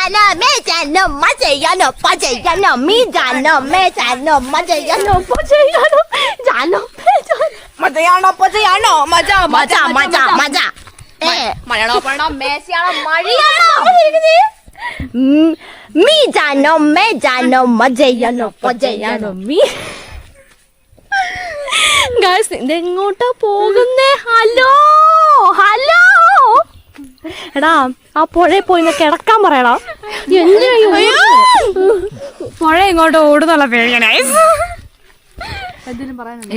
Mijano, Mijano, Majano, Pajano, Mijano, Mijano, Majano, Pajano, Jano, Majano, Pajano, Maja, Maja, Maja, Maja. Mariano, Messiano, Mariano. Mijano, Mijano, Majano, Pajano, Me. Guys, ഇതെങ്ങോട്ടാ പോകുന്നേ? Hello hello എടാ ആ പുഴയിൽ പോയി കിടക്കാൻ പറയടാ. പുഴ ഇങ്ങോട്ട് ഓടുന്നുള്ള പേടിയാണ്.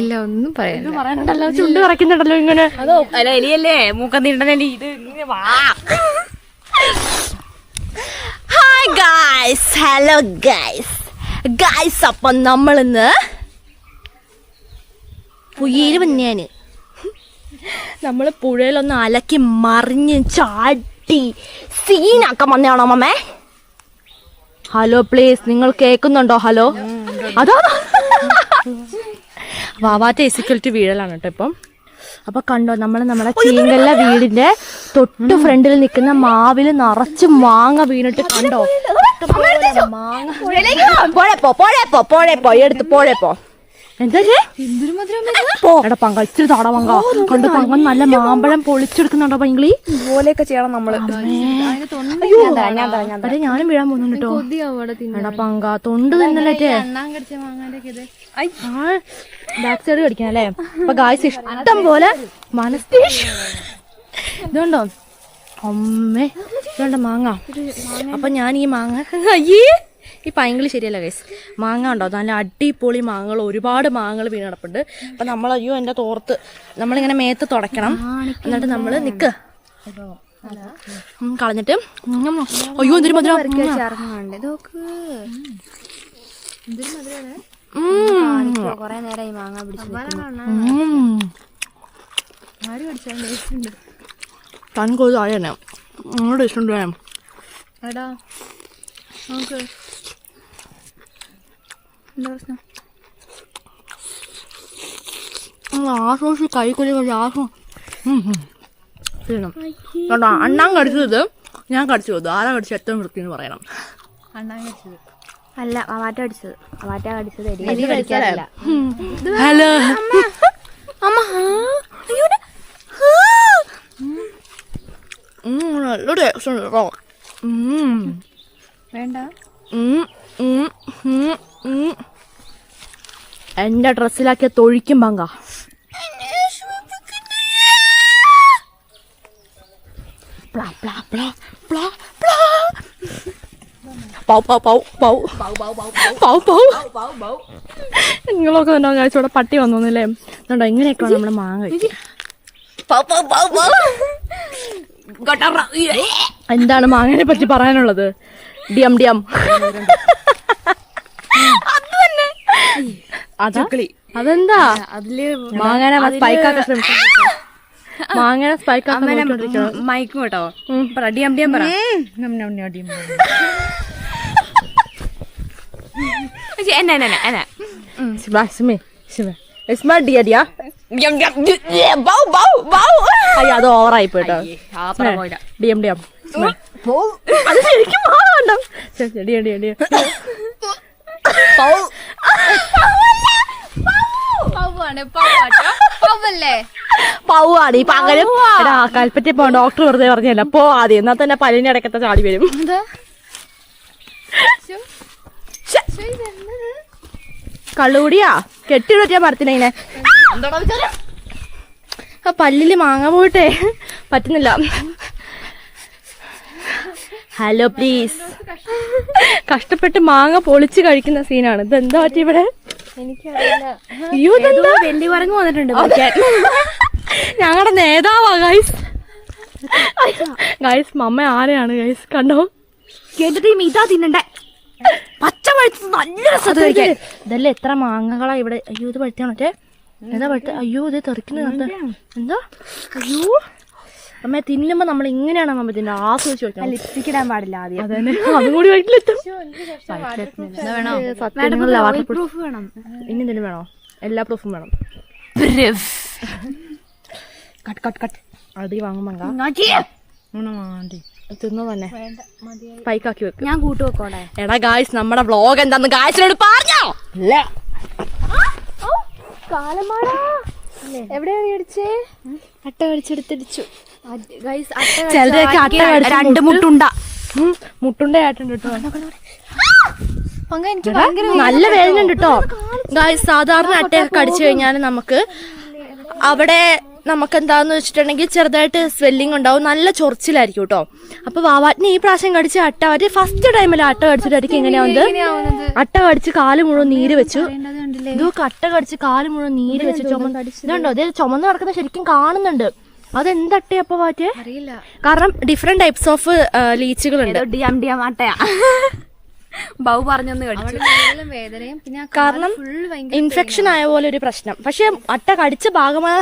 ഇല്ല, ഒന്നും പറയാനുണ്ടല്ലോ. ചുണ്ട് കറക്കുന്നുണ്ടല്ലോ ഇങ്ങനെ. അതോ അല്ല എലിയല്ലേ, മൂക്കന്നിടണല്ലേ ഇത്. Hi guys, hello guys. Guys അപ്പം നമ്മളിന്ന് പുഴയിൽ വന്നെയാണ്. നമ്മള് പുഴയിലൊന്ന് അലക്കി മറിഞ്ഞ് ചാടി സീനാക്കാൻ വന്നയാണോ മമ്മേ? ഹലോ പ്ലീസ്, നിങ്ങൾ കേൾക്കുന്നുണ്ടോ? ഹലോ. അതോ വാവാറ്റ എസിക്വൽറ്റി വീഴലാണ് കേട്ടോ ഇപ്പം. അപ്പൊ കണ്ടോ, നമ്മളെ ചീങ്കല്ല വീടിന്റെ തൊട്ട് ഫ്രണ്ടിൽ നിൽക്കുന്ന മാവില് നിറച്ച് മാങ്ങ വീണിട്ട് കണ്ടോ. മാങ്ങ പോഴപ്പോ എടുത്ത് പോഴപ്പോ എന്താ എടാ പങ്ക ഇച്ചിരി താടാ പങ്ക. കണ്ടു പങ്ക നല്ല മാമ്പഴം പൊളിച്ചെടുക്കുന്നുണ്ടോ പൈങ്കിളി? ഇതുപോലെയൊക്കെ ചെയ്യണം നമ്മള്. അതെ ഞാനും വീഴാൻ പോകുന്നുണ്ട് കേട്ടോ. എടാ പങ്ക തൊണ്ട് തന്നല്ലേ ബാക്ക് സൈഡ് കടിക്കണം അല്ലേ? അപ്പൊ ഗായ്സ് ഇഷ്ടം പോലെ മനസ്തീഷ് ഇതുണ്ടോ അമ്മേ, ഇതുണ്ടോ മാങ്ങ. അപ്പൊ ഞാൻ ഈ മാങ്ങ അയ്യേ ഈ പൈങ്കിളി ശരിയല്ല ഗൈസ്. മാങ്ങ ഉണ്ടോ നല്ല അടിപൊളി മാങ്ങകൾ, ഒരുപാട് മാങ്ങകൾ വീണ് കിടപ്പുണ്ട്. അപ്പം നമ്മൾ അയ്യോ എൻ്റെ തോർത്ത് നമ്മളിങ്ങനെ മേത്ത് തുടയ്ക്കണം. എന്നിട്ട് നമ്മൾ നിൽക്കുക കളഞ്ഞിട്ട് അയ്യോ എന്തൊരു മധുരം. കൊറേ നേരമായി മാങ്ങ പിടിച്ചു. തനക്കൊരു താഴെയാണ് നിങ്ങളുടെ ഇഷ്ടം വേണം. എടാ നമുക്ക് എന്താ പ്രശ്നം? ആശ്വാസം കൈക്കൊല്ലി ആശ്വാസം കേട്ടോ. അണ്ണാൻ കടിച്ചത് ഞാൻ കടിച്ചു പോയത്. ആരാ കടിച്ചത് ഏറ്റവും വൃത്തിന്ന് പറയണം. അണ്ണാൻ കടിച്ചത് അല്ല, വാറ്റ കടിച്ചത്. വാറ്റ കടിച്ചത് ഹലോ അമ്മ. നല്ല ടേസ്റ്റ് ഉണ്ട് കേട്ടോ. വേണ്ട എന്റെ ഡ്രസ്സിലാക്കിയ തൊഴിക്കും പങ്ക. നിങ്ങളൊക്കെ ഉണ്ടോ കഴിച്ചു? ഇവിടെ പട്ടി വന്നോന്നല്ലേ? അതുകൊണ്ടോ ഇങ്ങനെയൊക്കെ നമ്മള് മാങ്ങ കഴിക്കും. എന്താണ് മാങ്ങനെ പറ്റി പറയാനുള്ളത്? ഡിയം ഡിയം അതെന്താ അതില് മാങ്ങനെ സ്പൈക്കാക്കാൻ ശ്രമിച്ചു. മാങ്ങനെ സ്പൈക്കാക്കാൻ മയക്കും കേട്ടോ. ഡിയം ഡിയം പറ. അത് ഓവറായി പോയിട്ടോ. ഡിയം ഡിയം അത് ശരിക്കും മാങ്ങണ്ടോ? പൗവാണ് ഈ പകരം. കൽപ്പറ്റ പോ ഡോക്ടർ വെറുതെ പറഞ്ഞല്ല. പോ ആദ്യം എന്നാ തന്നെ പല്ലിന്റെ ഇടയ്ക്കത്തെ ചാടി വരും. കള്ളുകൂടിയാ കെട്ടിവിടറ്റിയാ മരത്തിനെ. ആ പല്ലില് മാങ്ങ പോയിട്ടേ പറ്റുന്നില്ല. Hello please. കഷ്ടപ്പെട്ട് മാങ്ങ പൊളിച്ച് കഴിക്കുന്ന സീനാണ്. ഇതെന്താ പറ്റി ഇവിടെ? അയ്യോ വെല്ലി പറഞ്ഞു വന്നിട്ടുണ്ട്. ഞങ്ങളുടെ നേതാവാ ഗൈസ്. ഗൈസ് മമ്മ ആരെയാണ് ഗൈസ് കണ്ടോ? കേട്ടിട്ട് ഇതാ തിന്നണ്ടേ പച്ച പഴുത്ത് നല്ല രസം കഴിക്കാൻ. ഇതല്ലേ എത്ര മാങ്ങകളാ ഇവിടെ. അയ്യോ ഇത് പഴുത്താ മറ്റേ എന്താ പഴുത്ത? അയ്യോ ഇത് തെറിക്കുന്ന എന്താ? അയ്യോ അമ്മ തിന്നുമ്പോ നമ്മൾ ഇങ്ങനെയാണ് അമ്മ തിന്നെ ആസ്വദിച്ച് വെക്കണം. ലിപ്സ്റ്റിക് ഇടാൻ പാടില്ല ആദ്യം. അതന്നെ അതും കൂടി വയറ്റിലെത്തും. പ്രൂഫ് വേണം. ഇനി എന്തെങ്കിലും വേണോ? എല്ലാ പ്രൂഫും വേണം. കട്ട് കട്ട് കട്ട് അടി വാങ്ങുമ്പോ തിന്നു തന്നെ പൈക്കാക്കി വെക്കും. ഞാൻ കൂട്ടുവെക്കോടെ. എടാ ഗായ്സ്, നമ്മുടെ വ്ളോഗ് എന്താന്ന് ഗായ്സിനോട് പറഞ്ഞോ? ഇല്ല. എവിടെയാണ് മേടിച്ചേ? അട്ട കടിച്ചെടുത്തിടിച്ചു. ചിലരൊക്കെ അട്ട കടിച്ച് 2 മുട്ടുണ്ട. മുട്ടുണ്ട ആയിട്ടുണ്ട് കേട്ടോ. നല്ല വേദന ഉണ്ട് കേട്ടോ ഗായ്സ്. സാധാരണ അട്ടയൊക്കെ കടിച്ചു കഴിഞ്ഞാൽ നമുക്ക് അവിടെ നമുക്ക് എന്താന്ന് വെച്ചിട്ടുണ്ടെങ്കിൽ ചെറുതായിട്ട് സ്വെല്ലിംഗ് ഉണ്ടാവും, നല്ല ചൊറിച്ചിലായിരിക്കും കേട്ടോ. അപ്പൊ വാവാറ്റിന് ഈ പ്രാവശ്യം കടിച്ച അട്ട, അവര് ഫസ്റ്റ് ടൈമിൽ അട്ട കടിച്ചിട്ടായിരിക്കും എങ്ങനെയാവുന്നത്. അട്ട കടിച്ച് കാല് മുഴുവൻ നീര് വെച്ചു. ഇതൊക്കെ അട്ട കടിച്ച് കാല് മുഴുവൻ നീര് വെച്ചു. ഇതുണ്ടോ, അതേ ചുമന്ന് കിടക്കുന്ന ശരിക്കും കാണുന്നുണ്ട്. അതെന്തട്ടയപ്പോ വാറ്റേ അറിയില്ല, കാരണം ഡിഫറെന്റ് ടൈപ്സ് ഓഫ് ലീച്ചുകളുണ്ട്. അട്ടയാ ബൗ പറഞ്ഞൊന്ന് കടിച്ചു. വേദനയും പിന്നെ കാരണം ഇൻഫെക്ഷൻ ആയ പോലെ ഒരു പ്രശ്നം. പക്ഷെ അട്ട കടിച്ച ഭാഗമായ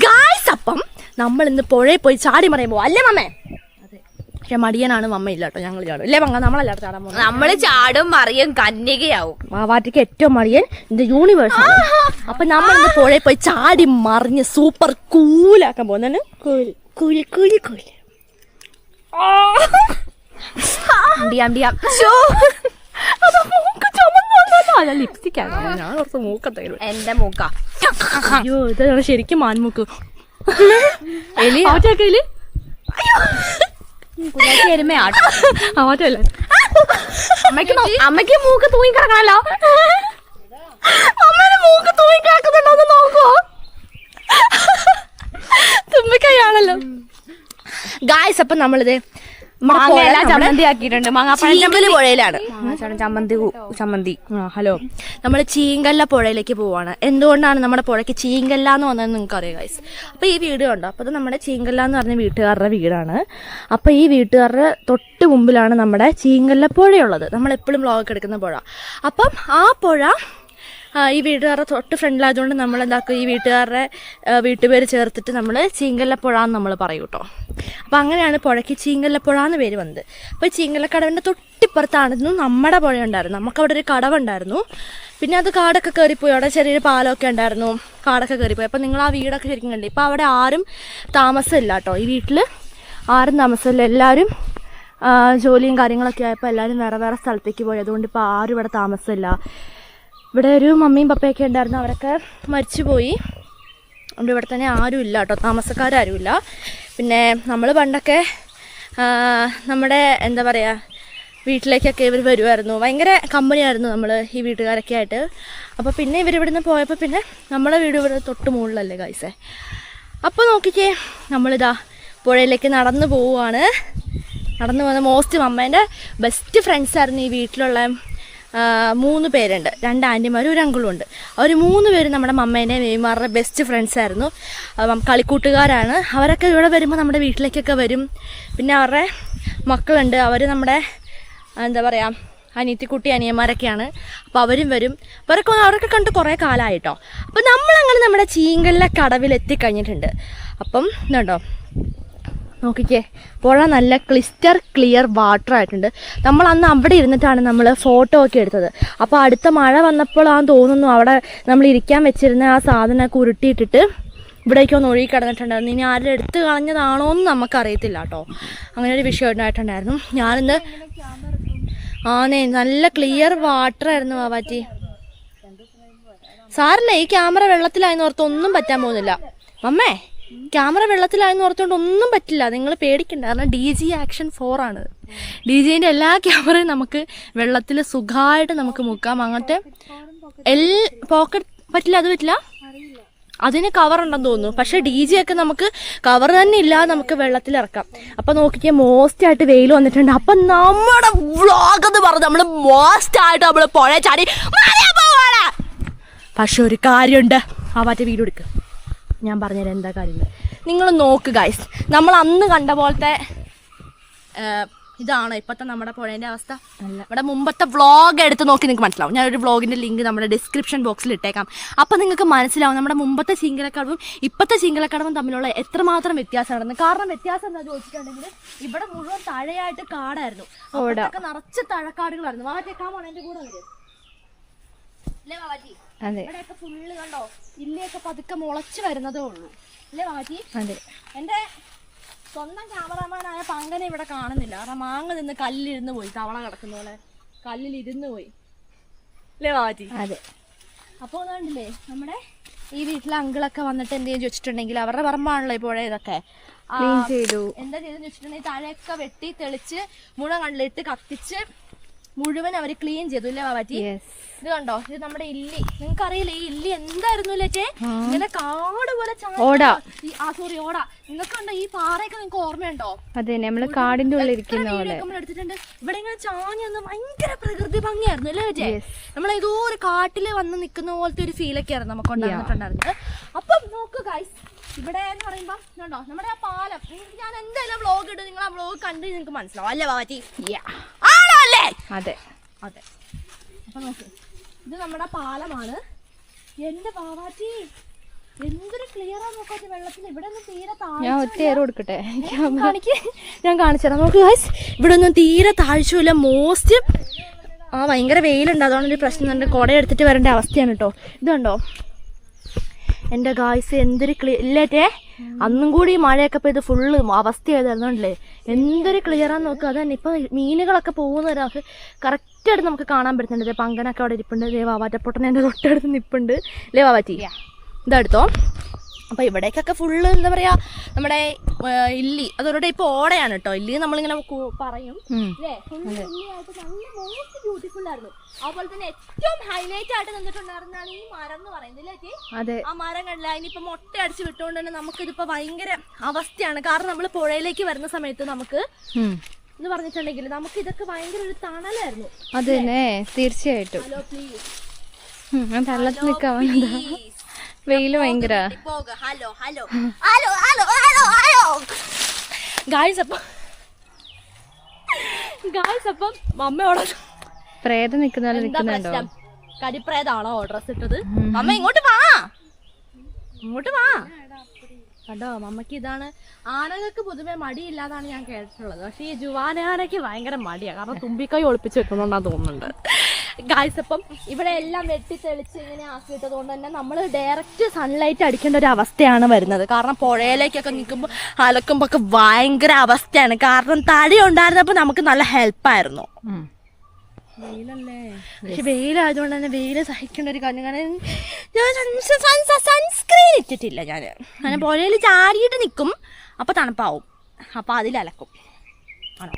ഗായ്സ്, അപ്പം നമ്മൾ ഇന്ന് പുഴയിൽ പോയി ചാടി മറിയുമ്പോ അല്ലേ മമ്മേ? പക്ഷെ മടിയനാണ്, മമ്മ ഇല്ല കേട്ടോ. ഞങ്ങൾ ചാടും അല്ലേ മങ്ങ? നമ്മളല്ലാത്ത ചാടാൻ പോകുന്നത്. നമ്മള് ചാടും മറിയും കന്യകയാവും. വാവാറ്റിക്ക് ഏറ്റവും മടിയൻ ഇത് യൂണിവേഴ്സ്. അപ്പൊ നമ്മൾ ഇന്ന് പുഴയിൽ പോയി ചാടി മറിഞ്ഞ് സൂപ്പർ കൂലാക്കാൻ പോകുന്നതാണ്. കൂല് കൂല് കൂല് ഞാൻ കുറച്ച് മൂക്കത്തേലും എന്റെ മൂക്ക. അയ്യോ, ഇതാണ് ശരിക്കും മാൻമൂക്ക്. എലി ആറ്റേക്കയില് എരുമയാട്ടോ. ആറ്റല്ലേ അമ്മയ്ക്ക് മൂക്ക് തൂങ്ങി കിടക്കണല്ലോ. അമ്മേനെ മൂക്ക് തൂങ്ങി കിടക്കുന്നുണ്ടോ നോക്കുവോ? തുമ്പിക്കൈയാണല്ലോ ഗായ്സ്. അപ്പൊ നമ്മളിത് ചമ്മന്തി ആക്കിയിട്ടുണ്ട്. ചീങ്കല് പുഴയിലാണ്. ചമ്മന്തി. ഹലോ, നമ്മൾ ചീങ്കല്ല പുഴയിലേക്ക് പോവാണ്. എന്തുകൊണ്ടാണ് നമ്മുടെ പുഴയ്ക്ക് ചീങ്കല്ല എന്ന് വന്നതെന്ന് നിങ്ങൾക്ക് അറിയാം ഗൈസ്. അപ്പൊ ഈ വീട് കണ്ടോ, അപ്പൊ ഇത് നമ്മുടെ ചീങ്കല്ല എന്ന് പറഞ്ഞ വീട്ടുകാരുടെ വീടാണ്. അപ്പൊ ഈ വീട്ടുകാരുടെ തൊട്ട് മുമ്പിലാണ് നമ്മുടെ ചീങ്കല്ല പുഴയുള്ളത്. നമ്മൾ എപ്പോഴും വ്ളോഗ് എടുക്കുന്ന പുഴ. അപ്പം ആ പുഴ ഈ വീട്ടുകാരുടെ തൊട്ട് ഫ്രണ്ടിലായതുകൊണ്ട് നമ്മൾ എന്താക്കും, ഈ വീട്ടുകാരുടെ വീട്ടുപേര് ചേർത്തിട്ട് നമ്മൾ ചീങ്കല്ലപ്പുഴ എന്ന് നമ്മൾ പറയും കേട്ടോ. അപ്പം അങ്ങനെയാണ് പുഴയ്ക്ക് ചീങ്കല്ലപ്പുഴ എന്ന് പേര് വന്നത്. അപ്പോൾ ചീങ്കല്ലക്കടവിൻ്റെ തൊട്ടിപ്പുറത്തായിരുന്നു നമ്മുടെ പുഴ ഉണ്ടായിരുന്നു. നമുക്കവിടെ ഒരു കടവുണ്ടായിരുന്നു. പിന്നെ അത് കാടൊക്കെ കയറിപ്പോയി, അവിടെ ചെറിയൊരു പാലമൊക്കെ ഉണ്ടായിരുന്നു, കാടൊക്കെ കയറിപ്പോയി. അപ്പം നിങ്ങൾ ആ വീടൊക്കെ ശരിക്കും കണ്ടു. ഇപ്പോൾ അവിടെ ആരും താമസമില്ല കേട്ടോ. ഈ വീട്ടിൽ ആരും താമസമില്ല. എല്ലാവരും ജോലിയും കാര്യങ്ങളൊക്കെ ആയപ്പോൾ എല്ലാവരും വേറെ വേറെ സ്ഥലത്തേക്ക് പോയി. അതുകൊണ്ട് ഇപ്പോൾ ആരും ഇവിടെ താമസമില്ല. ഇവിടെ ഒരു മമ്മിയും പപ്പയൊക്കെ ഉണ്ടായിരുന്നു, അവരൊക്കെ മരിച്ചുപോയി. അതുകൊണ്ട് ഇവിടെ തന്നെ ആരും ഇല്ല കേട്ടോ, താമസക്കാരും. പിന്നെ നമ്മൾ പണ്ടൊക്കെ നമ്മുടെ എന്താ പറയുക, വീട്ടിലേക്കൊക്കെ ഇവർ വരുമായിരുന്നു. ഭയങ്കര കമ്പനിയായിരുന്നു നമ്മൾ ഈ വീട്ടുകാരൊക്കെ ആയിട്ട്. അപ്പോൾ പിന്നെ ഇവരിവിടുന്ന് പോയപ്പോൾ പിന്നെ നമ്മുടെ വീട് ഇവിടെ തൊട്ട് മുകളിലല്ലേ ഗൈസേ. അപ്പോൾ നോക്കിക്കേ, നമ്മളിതാ പുഴയിലേക്ക് നടന്നു പോവുകയാണ്. നടന്നു പോകുന്ന മോസ്റ്റ് മമ്മേൻ്റെ ബെസ്റ്റ് ഫ്രണ്ട്സായിരുന്നു ഈ വീട്ടിലുള്ള 3 പേരുണ്ട്. 2 ആൻറ്റിമാരും 1 അങ്കിളും ഉണ്ട്. അവർ 3 പേരും നമ്മുടെ മമ്മേൻ്റെ മേമാരുടെ ബെസ്റ്റ് ഫ്രണ്ട്സായിരുന്നു, കളിക്കൂട്ടുകാരാണ്. അവരൊക്കെ ഇവിടെ വരുമ്പോൾ നമ്മുടെ വീട്ടിലേക്കൊക്കെ വരും. പിന്നെ അവരുടെ മക്കളുണ്ട്, അവർ നമ്മുടെ എന്താ പറയുക അനിയത്തിക്കുട്ടി അനിയന്മാരൊക്കെയാണ്. അപ്പോൾ അവരും വരും. അവരൊക്കെ കണ്ട് കുറേ കാലമായിട്ടോ. അപ്പോൾ നമ്മളങ്ങനെ നമ്മുടെ ചീങ്കല്ല കടവിലെത്തിക്കഴിഞ്ഞിട്ടുണ്ട്. അപ്പം ഇതുണ്ടോ നോക്കിക്കേ, പുഴ നല്ല ക്ലിയർ വാട്ടർ ആയിട്ടുണ്ട്. നമ്മൾ അന്ന് അവിടെ ഇരുന്നിട്ടാണ് നമ്മൾ ഫോട്ടോ ഒക്കെ എടുത്തത്. അപ്പോൾ അടുത്ത മഴ വന്നപ്പോഴാണെന്ന് തോന്നുന്നു അവിടെ നമ്മൾ ഇരിക്കാൻ വെച്ചിരുന്ന ആ സാധനമൊക്കെ ഉരുട്ടിയിട്ടിട്ട് ഇവിടേക്കൊന്ന് ഒഴുകി കിടന്നിട്ടുണ്ടായിരുന്നു. ഇനി ആരും എടുത്ത് കളഞ്ഞതാണോ എന്ന് നമുക്കറിയത്തില്ല കേട്ടോ. അങ്ങനെ ഒരു വിഷയം ഉണ്ടായിട്ടുണ്ടായിരുന്നു. ഞാനിന്ന് നല്ല ക്ലിയർ വാട്ടർ ആയിരുന്നു വാവാറ്റി. സാറില്ല, ഈ ക്യാമറ വെള്ളത്തിലായെന്ന് ഓർത്ത് ഒന്നും പറ്റാൻ പോകുന്നില്ല. മമ്മേ, ക്യാമറ വെള്ളത്തിലായെന്ന് ഓർത്തുകൊണ്ട് ഒന്നും പറ്റില്ല, നിങ്ങൾ പേടിക്കണ്ട. കാരണം DG Action 4 ആണ്. DJൻ്റെ എല്ലാ ക്യാമറയും നമുക്ക് വെള്ളത്തിൽ സുഖമായിട്ട് നമുക്ക് മുക്കാം. അങ്ങനത്തെ പോക്കറ്റ് പറ്റില്ല, അത് പറ്റില്ല, അതിന് കവർ ഉണ്ടെന്ന് തോന്നുന്നു. പക്ഷെ DJ ഒക്കെ നമുക്ക് കവർ തന്നെ ഇല്ലാതെ നമുക്ക് വെള്ളത്തിൽ ഇറക്കാം. അപ്പം നോക്കിക്കാൻ മോസ്റ്റ് ആയിട്ട് വെയിൽ വന്നിട്ടുണ്ട്. അപ്പം നമ്മുടെ വ്ളോഗ് എന്ന് പറഞ്ഞ് നമ്മൾ മോസ്റ്റ് ആയിട്ട് നമ്മൾ പുഴ ചാടി പോവാണ്. പക്ഷെ ഒരു കാര്യമുണ്ട്, ആ മറ്റേ വീഡിയോ എടുക്കുക, ഞാൻ പറഞ്ഞുതരാം എന്താ കാര്യം. നിങ്ങൾ നോക്ക് ഗൈസ്, നമ്മൾ അന്ന് കണ്ട പോലത്തെ ഇതാണ് ഇപ്പോഴത്തെ നമ്മുടെ പുഴേൻ്റെ അവസ്ഥ. ഇവിടെ മുമ്പത്തെ വ്ളോഗ് എടുത്ത് നോക്കി നിങ്ങൾക്ക് മനസ്സിലാവും. ഞാനൊരു വ്ളോഗിൻ്റെ ലിങ്ക് നമ്മുടെ ഡിസ്ക്രിപ്ഷൻ ബോക്സിൽ ഇട്ടേക്കാം. അപ്പം നിങ്ങൾക്ക് മനസ്സിലാവും നമ്മുടെ മുമ്പത്തെ ചീങ്കലക്കടവും ഇപ്പോഴത്തെ ചീങ്കലക്കടവും തമ്മിലുള്ള എത്രമാത്രം വ്യത്യാസമാണെന്ന്. കാരണം വ്യത്യാസം എന്താ ചോദിച്ചിട്ടുണ്ടെങ്കിൽ ഇവിടെ മുഴുവൻ താഴെയായിട്ട് കാടായിരുന്നു, അവിടെയൊക്കെ നിറച്ച് തഴക്കാടുകളായിരുന്നു. വാറ്റേക്കാമോ എൻ്റെ കൂടെ വരും. അല്ലേ ബാബാജി? അതെ ഇവിടെയൊക്കെ ഫുള്ള് കണ്ടോ ഇല്ലയൊക്കെ പതുക്കെ മുളച്ചു വരുന്നതേ ഉള്ളൂ അല്ലേ ബാബാജി? അതെ. എന്റെ സ്വന്തം ക്യാമറാമാനായ പങ്കനെ ഇവിടെ കാണുന്നില്ല. കാരണം മാങ്ങ നിന്ന് കല്ലിരുന്ന് പോയി, തവള കിടക്കുന്ന പോലെ കല്ലിലിരുന്ന് പോയി അല്ലേ ബാബാജി? അതെ. അപ്പോൾ കണ്ടില്ലേ നമ്മുടെ ഈ വീട്ടിലെ അങ്കിളൊക്കെ വന്നിട്ട് എന്തെങ്കിലും ചോദിച്ചിട്ടുണ്ടെങ്കിൽ അവരുടെ പറമ്പാണല്ലോ ഇപ്പോഴേ ഇതൊക്കെ ക്ലീൻ ചെയ്തു. എന്താ ചെയ്തെന്ന് വെച്ചിട്ടുണ്ടെങ്കിൽ താഴെയൊക്കെ വെട്ടി തെളിച്ച് മുഴുവൻ കണ്ടിട്ട് കത്തിച്ച് മുഴുവൻ അവര് ക്ലീൻ ചെയ്തു അല്ലേ ബാബാജി? ഇത് കണ്ടോ, ഇത് നമ്മുടെ ഇല്ലി. നിങ്ങൾക്ക് അറിയില്ല ഈ ഇല്ലി എന്തായിരുന്നു ലേറ്റേ? ഇങ്ങനെ കാട് പോലെ ഓട. ഓട. നിങ്ങൾക്ക് കണ്ടോ ഈ പാറയൊക്കെ നിങ്ങൾക്ക് ഓർമ്മയുണ്ടോ? അതെ, നമ്മള് കാടിന്റെ ഉള്ളിൽ ഇരിക്കുന്ന പോലെ നമ്മൾ എടുത്തിട്ടുണ്ട്. ഇവിടെ ഇങ്ങനെ ചാഞ്ഞ് വന്ന് ഭയങ്കര പ്രകൃതി ഭംഗിയായിരുന്നു അല്ലേ ചേച്ചേ? നമ്മളേതോ ഒരു കാട്ടില് വന്ന് നിൽക്കുന്ന പോലത്തെ ഒരു ഫീലൊക്കെ ആയിരുന്നു നമുക്ക് ഉണ്ടായിരുന്നിട്ടുണ്ടായിരുന്നത്. അപ്പം നോക്കൂ ഗൈസ്, ഇവിടെ എന്ന് പറയുമ്പോ കണ്ടോ നമ്മുടെ ആ പാലം. ഞാൻ എന്തായാലും വ്ളോഗ് ഇടും, നിങ്ങൾ ആ വ്ളോഗ് കണ്ട് നിങ്ങൾക്ക് മനസ്സിലാവും അല്ലേ ബാബാജി? ആണോ അല്ലേ? അതെ അതെ. അപ്പൊ നോക്ക്, ഇത് നമ്മുടെ പാലമാണ്. എന്റെ ബാബാജി എന്തൊരു ക്ലിയറാ നോക്കാത്ത വെള്ളത്തിൽ. ഇവിടെ ഒന്നും തീരെ ഞാൻ ഒറ്റയേറ് കൊടുക്കട്ടെ, ഞാൻ കാണിച്ചുതരാം. നോക്ക് ഗൈസ്, ഇവിടെ ഒന്നും തീരെ താഴ്ചയില്ല. മോസ്റ്റ് ഭയങ്കര വെയിലുണ്ട്, അതുകൊണ്ട് ഒരു പ്രശ്നം ഉണ്ട്. കുട എടുത്തിട്ട് വരേണ്ട അവസ്ഥയാണ് കേട്ടോ. ഇത് കണ്ടോ എന്റെ ഗായ്സ്, എന്തൊരു ഇല്ലേറ്റേ അന്നും കൂടി ഈ മഴയൊക്കെ പെയ്ത് ഫുള്ള് അവസ്ഥയായതായിരുന്നോണ്ടല്ലേ എന്തൊരു ക്ലിയറാന്ന് നോക്കുക. അതന്നെ ഇപ്പൊ മീനുകളൊക്കെ പോകുന്ന ഒരാൾക്ക് കറക്റ്റായിട്ട് നമുക്ക് കാണാൻ പറ്റുന്നുണ്ട്. പങ്കനൊക്കെ അവിടെ ഇരിപ്പുണ്ട്, വാവാറ്റപ്പൊട്ടൻ എൻ്റെ തൊട്ടടുത്ത് നിൽപ്പുണ്ട് അല്ലേ വാവാറ്റി? ഇതെടുത്തോ. അപ്പൊ ഇവിടേക്കൊക്കെ ഫുള്ള് എന്താ പറയാ നമ്മുടെ ഇല്ലി, അതോടെ ഇപ്പൊ ഓടയാണ് കേട്ടോ. ഇല്ലി നമ്മളിങ്ങനെ പറയും അല്ലേ? ഫുള്ള് ഇല്ലിയായിട്ട് നല്ല മോസ്റ്റ് ബ്യൂട്ടിഫുൾ ആയിരുന്നു. അതുപോലെ തന്നെ ഏറ്റവും ഹൈലൈറ്റ് ആയിട്ട് നിന്നിട്ടുണ്ടായിരുന്നാണ് ഈ മരം എന്ന് പറയുന്നത്. ആ മരം കണ്ടില്ല, അതിനിപ്പോ മുട്ട അടിച്ച് വിട്ടുകൊണ്ട് തന്നെ നമുക്കിതിപ്പോ ഭയങ്കര അവസ്ഥയാണ്. കാരണം നമ്മൾ പുഴയിലേക്ക് വരുന്ന സമയത്ത് നമുക്ക് എന്ന് പറഞ്ഞിട്ടുണ്ടെങ്കിൽ നമുക്ക് ഇതൊക്കെ ഭയങ്കര ഒരു തണലായിരുന്നു. അതന്നെ, തീർച്ചയായിട്ടും. ഹലോ പ്ലീസ്, വെള്ളത്തിൽ നിൽക്കാൻ വെയില് ഭയങ്കര. Hello hello hello hello hello hello guys. അപ്പം അമ്മയോട് പ്രേതം നിക്കുന്ന പോലെ നിക്കുന്നുണ്ടോ? കരിപ്രേതാണോ ഡ്രസ് ഇട്ടത്? അമ്മ ഇങ്ങോട്ട് വാ, ഇങ്ങോട്ട് വാ. കണ്ടോ അമ്മക്ക് ഇതാണ്. ആനകൾക്ക് പൊതുവെ മടിയില്ലാതാണ് ഞാൻ കേട്ടിട്ടുള്ളത്. പക്ഷെ ഈ ജുവാനാനയ്ക്ക് ഭയങ്കര മടിയാണ്. കാരണം തുമ്പിക്കൈ ഒളിപ്പിച്ച് വെക്കുന്നുണ്ടാ തോന്നുന്നുണ്ട് ഗായ്സ്. അപ്പം ഇവിടെ എല്ലാം വെട്ടി തെളിച്ച് ഇങ്ങനെ ആക്കിയിട്ടത് കൊണ്ട് തന്നെ നമ്മൾ ഡയറക്റ്റ് സൺലൈറ്റ് അടിക്കേണ്ട ഒരു അവസ്ഥയാണ് വരുന്നത്. കാരണം പുഴയിലേക്കൊക്കെ നിൽക്കുമ്പോൾ അലക്കുമ്പോൾ ഒക്കെ ഭയങ്കര അവസ്ഥയാണ്. കാരണം തടി ഉണ്ടായിരുന്നപ്പോൾ നമുക്ക് നല്ല ഹെൽപ്പായിരുന്നു. വെയിലല്ലേ, പക്ഷെ വെയിലായതുകൊണ്ട് തന്നെ വെയില് സഹിക്കേണ്ട ഒരു കാര്യം. കാരണം ഞാൻ സൺസ്ക്രീൻ ഇട്ടിട്ടില്ല. ഞാൻ പുഴയിൽ ചാടിയിട്ട് നിൽക്കും, അപ്പൊ തണുപ്പാവും, അപ്പൊ അതിലലക്കും. ആണോ?